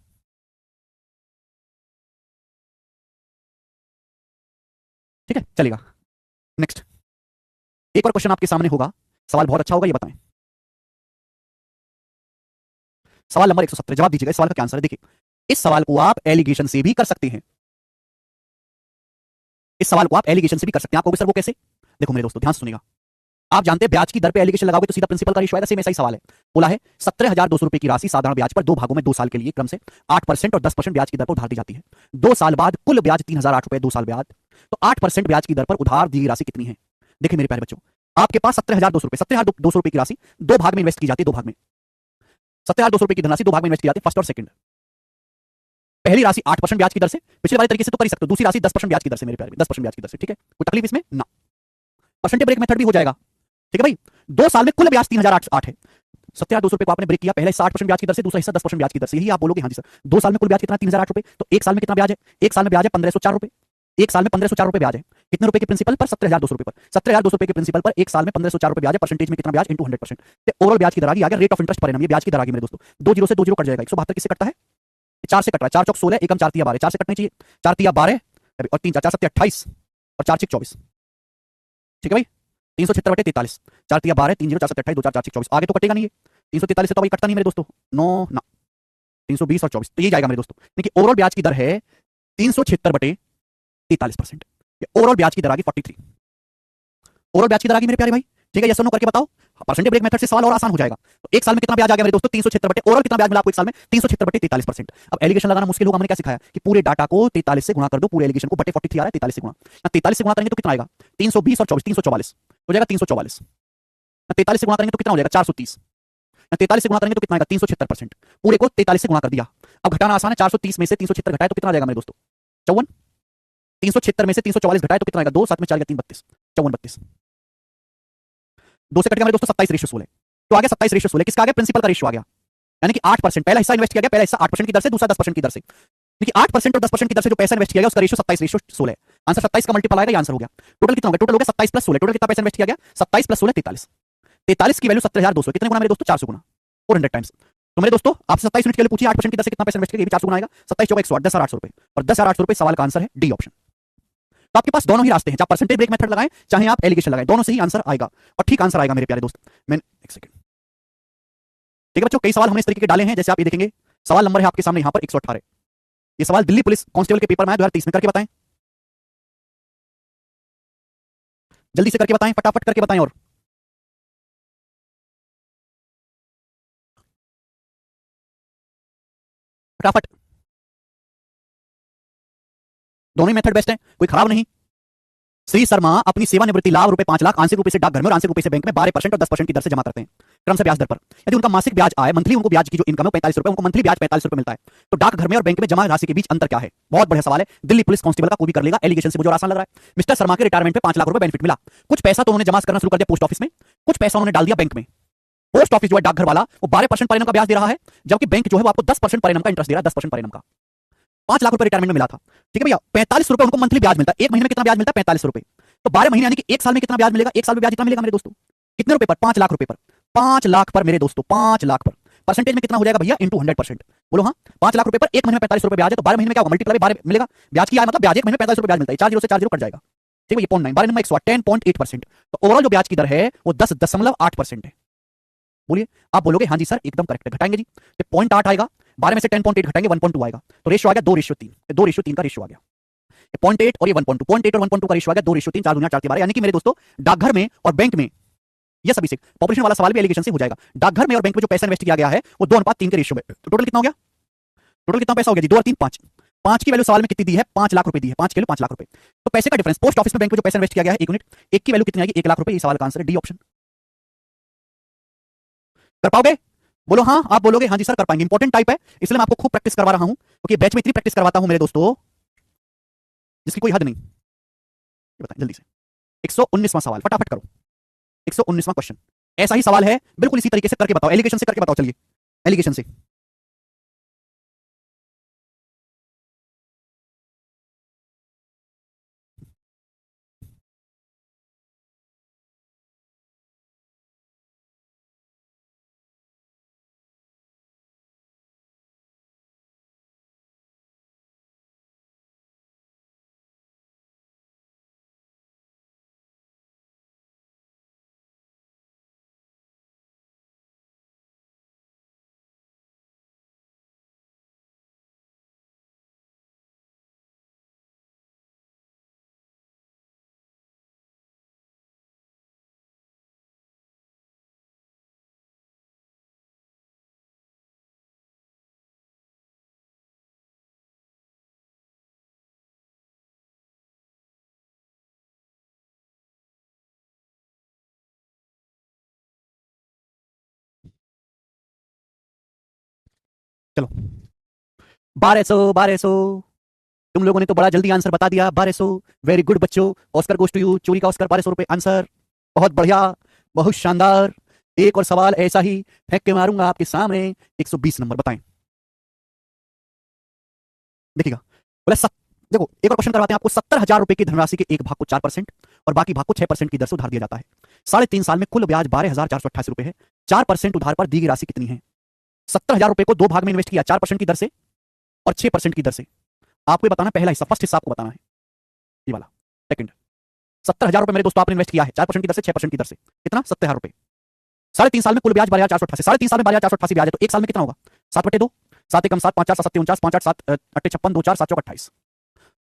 ठीक है, चलेगा। नेक्स्ट एक और क्वेश्चन आपके सामने होगा, सवाल बहुत अच्छा होगा, ये बताएं। सवाल नंबर 117, जवाब दीजिएगा। इस सवाल का क्या आंसर है? देखिए, इस सवाल को आप एलिगेशन से भी कर सकते हैं। इस सवाल को आप एलिगेशन से भी कर सकते हैं। आप कहोगे सर वो कैसे? देखो मेरे दोस्तों, ध्यान से सुनिएगा। आप जानते हैं ब्याज की दर पे एलिगेशन लगाओगे तो सीधा प्रिंसिपल का रेशियो आएगा। सेम ऐसा ही सवाल है। बोला है 17,200 रुपए की राशि साधारण ब्याज पर 2 भागों में 2 साल के लिए क्रम से 8% और 10% ब्याज की दर पर उधार दी जाती है। 2 साल बाद कुल ब्याज 3,008 रुपए, 2 साल ब्याज, तो 8% ब्याज की दर पर उधार दी गई राशि कितनी है? देखिए मेरे प्यारे बच्चों, आपके पास 17,200 रुपए की राशि 2 भाग में इन्वेस्ट की जाती है। 2 भाग में 17,200 रुपए की धनराशि 2 भाग में इन्वेस्ट की जाती है, फर्स्ट और सेकंड। पहली राशि 8% ब्याज की दर से, पिछले वाले तरीके से तो कर ही सकते हो। दूसरी राशि 10% ब्याज की दर से मेरे प्यारे, 10% ब्याज की दर से। ठीक है, कोई तकलीफ इसमें ना? परसेंटेज ब्रेक मेथड भी हो जाएगा। ठीक है भाई, 2 साल में कुल ब्याज 3,008 है। 17,200 रुपए को आपने ब्रेक किया, पहला हिस्सा 8% ब्याज की दर से, दूसरा हिस्सा 10% ब्याज की दर से। यही आप बोलोगे हाँ जी सर। 2 साल में कुल ब्याज कितना? 3,008 रुपए। तो 1 साल में कितना ब्याज है? 1 साल में ब्याज है 1,504 रुपए। 1 साल में 1,504 रुपए ब्याज है। कितने रुपए के प्रिंसिपल पर? 17,200 रुपए पर। 17,200 रुपए के प्रिंसिपल पर 1 साल में 1,504 रुपए ब्याज है। परसेंटेज में कितना ब्याज? इनटू 100%। ओवरऑल ब्याज की दर आ गई। Rate of interest per annum, ये ब्याज की दर आ गई मेरे दोस्तों। 2 जीरो से 2 जीरो कट जाएगा। 172 किससे कटता है? 4 से कट रहा है। 4 चौक 16, एकम 4 तिया 12, 4 से कटने चाहिए। 4 तिया 12 और 3 4 7 28 और 4 6 24। ठीक है भाई, 376/43। 4 तिया 12, 3 0 4 7 28, 2 4 4 6 24। आगे तो कटेगा नहीं, ये 343 से तो भाई कटता नहीं मेरे दोस्तों। नो ना, 320 और 24, तो ये जाएगा मेरे दोस्तों। देखिए ओवरऑल ब्याज की दर है 376/43%। ओवरऑल ब्याज की दर आ गई 43। ओवरऑल ब्याज की दर आ गई मेरे प्यारे भाई। ठीक है, यस और नो करके बताओ। परसेंटेज ब्रेक मेथड से सवाल और आसान हो जाएगा। तो 1 साल में कितना ब्याज आ गया मेरे दोस्तों? 376 ओवरऑल कितना ब्याज मिला आपको 1 साल में? 376/43%। अब एलिगेशन लगाना मुश्किल होगा, मैंने क्या सिखाया कि पूरे डाटा को 43 से गुणा कर दो, पूरे एलिगेशन को बटे 43 आ रहा है, 43 से गुणा। 43 से गुणा करेंगे तो कितना आएगा? 320 और 24, 344 हो जाएगा। 344 43 से गुणा करेंगे तो कितना हो जाएगा? 430। 43 से गुणा करेंगे तो कितना आएगा? 376%। पूरे को 43 से गुणा कर दिया। अब घटाना आसान है, 430 में से 376 घटाए तो कितना आ जाएगा मेरे दोस्तों? 54। 376 में से 344 घटाए तो कितना आएगा? 2 7 में 4 गया 3 32, 54 32। 2 से कटेगा मेरे दोस्तों 27/16। तो आ गया 27/16। किसका आ गया? प्रिंसिपल का रेशियो आ गया। यानी कि 8%, पहला हिस्सा इन्वेस्ट किया गया, पहला हिस्सा 8% की दर से, दूसरा 10% की दर से। देखिए 8% और 10% की दर से जो पैसा इन्वेस्ट किया गया उसका रेशियो 27/16। आंसर 27 का मल्टीपल आएगा, ये आंसर हो गया। टोटल कितना हो गया? टोटल हो गया 27 + 16। टोटल कितना पैसा इन्वेस्ट किया गया? 27 + 16 43। 43 की वैल्यू 17,200 कितने गुना मेरे दोस्तों? 400 गुना, 400 टाइम्स। तो मेरे दोस्तों आपसे 27 यूनिट के लिए पूछिए 8% की दर से कितना पैसा इन्वेस्ट किया, ये भी 400 गुना आएगा। 27 चौका 108, 10,800 रुपए। और 10,800 रुपए सवाल का आंसर है डी ऑप्शन। तो आपके पास दोनों ही रास्ते हैं, चाहे परसेंटेज ब्रेक मेथड लगाएं चाहे आप एलिगेशन लगाएं, दोनों से ही आंसर आएगा और ठीक आंसर आएगा मेरे प्यारे दोस्त। मैं एक सेकंड। ठीक है बच्चों, कई सवाल हमने इस तरीके के डाले हैं, जैसे आप ये देखेंगे सवाल नंबर है आपके सामने यहाँ पर 118। ये सवाल दिल्ली पुलिस कांस्टेबल के पेपर में आया 2023 में। करके बताएं, जल्दी से करके बताएं, फटाफट करके बताएं। और फटाफट, दोनों ही मेथड बेस्ट है, कोई खराब नहीं। श्री शर्मा अपनी सेवानिवृत्ति लाभ रुपए 5 लाख आंशिक रूप से डाकघर में और आंशिक रूप से बैंक में 12% और 10% की दर से जमा करते हैं, क्रम से ब्याज दर पर। यदि उनका मासिक ब्याज आए, मंथली उनको ब्याज की जो इनकम है 45 रुपए, उनको मंथली ब्याज 45 रुपए मिलता है, तो डाकघर में और बैंक में जमा राशि के बीच अंतर क्या है? बहुत बढ़िया सवाल है, दिल्ली पुलिस कांस्टेबल का कोई भी कर लेगा। एलिगेशन से मुझे और आसान लग रहा है। मिस्टर शर्मा के रिटायरमेंट पे 5 लाख रुपए बेनिफिट मिला। कुछ पैसा तो उन्होंने जमा करना शुरू कर दिया पोस्ट ऑफिस में, कुछ पैसा उन्होंने डाल दिया बैंक में। पोस्ट ऑफिस जो है डाकघर वाला, वो 12% पर एनम का ब्याज दे रहा है, जबकि बैंक जो है वो आपको 10% पर एनम का इंटरेस्ट दे रहा है, 10% पर एनम का। 5 लाख रुपए रिटायरमेंट में मिला था। ठीक है भैया, 45 रुपए उनको मंथली ब्याज मिलता है। एक महीने में कितना ब्याज मिलता है? 45 रुपए। तो 12 महीने यानी कि 1 साल में कितना ब्याज मिलेगा? 1 साल में ब्याज कितना मिलेगा मेरे दोस्तों? कितने रुपए पर? 5 लाख रुपए पर। 5 लाख पर मेरे दोस्तों, 5 लाख पर परसेंटेज में कितना हो जाएगा भैया? इनटू 100%। बोलो हाँ, 5 लाख रुपए पर एक महीने में 45 रुपए ब्याज है, तो 12 महीने में क्या होगा? मल्टीप्लाई 12 मिलेगा ब्याज की, मतलब ब्याज एक महीने में 45 रुपए ब्याज मिलता है। 4 जीरो से 4 जीरो कट जाएगा। ठीक है, ये 0.9 12 नंबर 10.8%। तो ओवरऑल जो ब्याज की दर है वो 10.8% है। बोलिए, आप बोलोगे हाँ जी सर एकदम करेक्ट है। घटाएंगे जी, 0.8 आएगा, 12 में से 10.8 घटाएंगे 1.2 आएगा, तो रेशियो आ गया 2:3। 2:3 का रेशियो आ गया। 0.8 और ये 1.2, 0.8 और 1.2 का रेशियो आ गया 2:3, 4 दुनिया 4 12। यानी कि मेरे दोस्तों डाकघर में और बैंक में, ये सभी से पॉपुलेशन वाला सवाल भी एलिगेशन से हो जाएगा। डाकघर में और बैंक में जो पैसा इन्वेस्ट किया गया है वो 2:3 के रेशियो में। तो टोटल कितना हो गया? टोटल कितना पैसा हो गया जी? 2 और 3 5। 5 की वैल्यू सवाल में कितनी दी है? 5 लाख रुपए दी है। 5 के लिए 5 लाख रुपए। तो पैसे का डिफरेंस पोस्ट ऑफिस में बैंक में जो पैसा इन्वेस्ट किया गया है 1 यूनिट, एक की वैल्यू कितनी आएगी? 1 लाख रुपए। ये सवाल का आंसर है डी ऑप्शन। कर पाओगे? बोलो हाँ, आप बोलोगे हाँ जी सर कर पाएंगे। इंपॉर्टेंट टाइप है, इसलिए मैं आपको खूब प्रैक्टिस करवा रहा हूं, क्योंकि बैच में इतनी प्रैक्टिस करवाता हूं मेरे दोस्तों जिसकी कोई हद नहीं। ये बताएं जल्दी से, 119वां सवाल फटाफट करो। 119वां क्वेश्चन ऐसा ही सवाल है, बिल्कुल इसी तरीके से करके बताओ, एलिगेशन से करके बताओ। चलिए एलिगेशन से। चलो 1200 तुम लोगों ने तो बड़ा जल्दी आंसर बता दिया 1200। वेरी गुड बच्चों, ऑस्कर गोस टू यू, चोरी का ऑस्कर 1200 रुपए आंसर। बहुत बढ़िया, बहुत शानदार। एक और सवाल ऐसा ही फेंक के मारूंगा आपके सामने। 120 नंबर बताएं। देखिएगा, बोला देखो एक और क्वेश्चन करवाते हैं आपको। 70,000 रुपए की धनराशि के एक भाग को 4% और बाकी भाग को 6% की दर से उधार दिया जाता है। 3.5 साल में कुल ब्याज 12,488 रुपए है। 4% उधार पर दी गई राशि कितनी है? 70,000 रुपए को दो भाग में इन्वेस्ट किया 4% की दर से और 6% की दर से। आपको ये बताना, पहला हिस्सा फर्स्ट हिस्सा आपको बताना है, ये वाला। सेकंड, 70,000 रुपए मेरे दोस्तों आपने इन्वेस्ट किया है 4% की दर से 6% की दर से। कितना? 70,000 रुपए। 3.5 साल में कुल ब्याज 12,488। 3.5 साल में 12,488 ब्याज है, तो एक साल में कितना होगा? 7/2। 7 एकम 7, 5 4 7 49, 5 8 7 8 56, 2 4 7 चौक 28,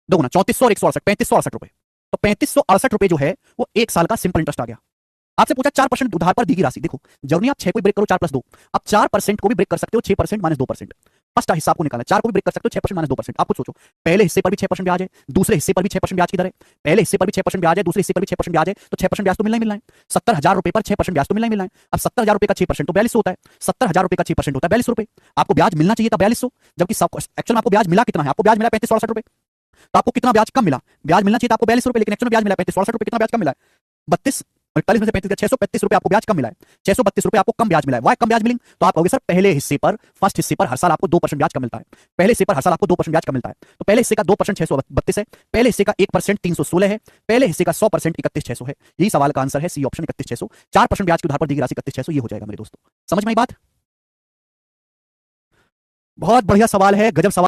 दो गुना 3400 और 168, 3568 रुपए। तो 3568 रुपए जो है वो एक साल का सिंपल इंटरेस्ट आ गया। आपसे पूछा 4% उधार पर दी गई राशि। देखो जरूरी आप 6 को ब्रेक करो, 4+2। आप 4% को भी ब्रेक कर सकते हो, 6% माइनस 2%। फर्स्ट हिस्सा आपको निकालना है, 4 को भी ब्रेक कर सकते हो, 6% माइनस 2%। आप कुछ सोचो, पहले हिस्से पर भी 6% ब्याज है, दूसरे हिस्से पर भी 6% ब्याज की दर है। पहले हिस्से पर भी 6% ब्याज है, दूसरे हिस्से पर भी 6% ब्याज है, तो 6% ब्याज तो मिलना ही मिलना है। 70,000 रुपए पर 6% ब्याज तो मिलना ही मिलना है। अब 70,000 रुपए का 6% तो 4200 होता है। 70,000 रुपए का 6% होता है 4200 रुपए। आपको ब्याज मिलना चाहिए था 4200, जबकि एक्चुअल में आपको ब्याज मिला कितना है? आपको ब्याज मिला 3568 रुपए। तो आपको कितना ब्याज कम मिला? ब्याज मिलना चाहिए था आपको 4200 रुपए, लेकिन एक्चुअल में ब्याज मिला 3568 रुपए। कितना ब्याज कम मिला है? 32, 48 में से 35 632 रुपए आपको ब्याज कम मिला है। 632 रुपए आपको कम ब्याज मिला है। वाई कम ब्याज मिलेंगे? तो आप कहोगे सर पहले हिस्से पर, फर्स्ट हिस्से पर हर साल आपको 2% ब्याज कम मिलता है। पहले हिस्से पर हर साल आपको 2% ब्याज कम मिलता है। तो पहले हिस्से का 2% 632 है, पहले हिस्से का 1% 316 है, पहले हिस्से का 100% 31,600 है। यही सवाल का आंसर है, सी ऑप्शन 31,600। 4% ब्याज के उधार पर दी गई राशि 31,600, ये हो जाएगा मेरे दोस्तों। समझ में आई बात? बहुत बढ़िया सवाल है, गजब सवाल।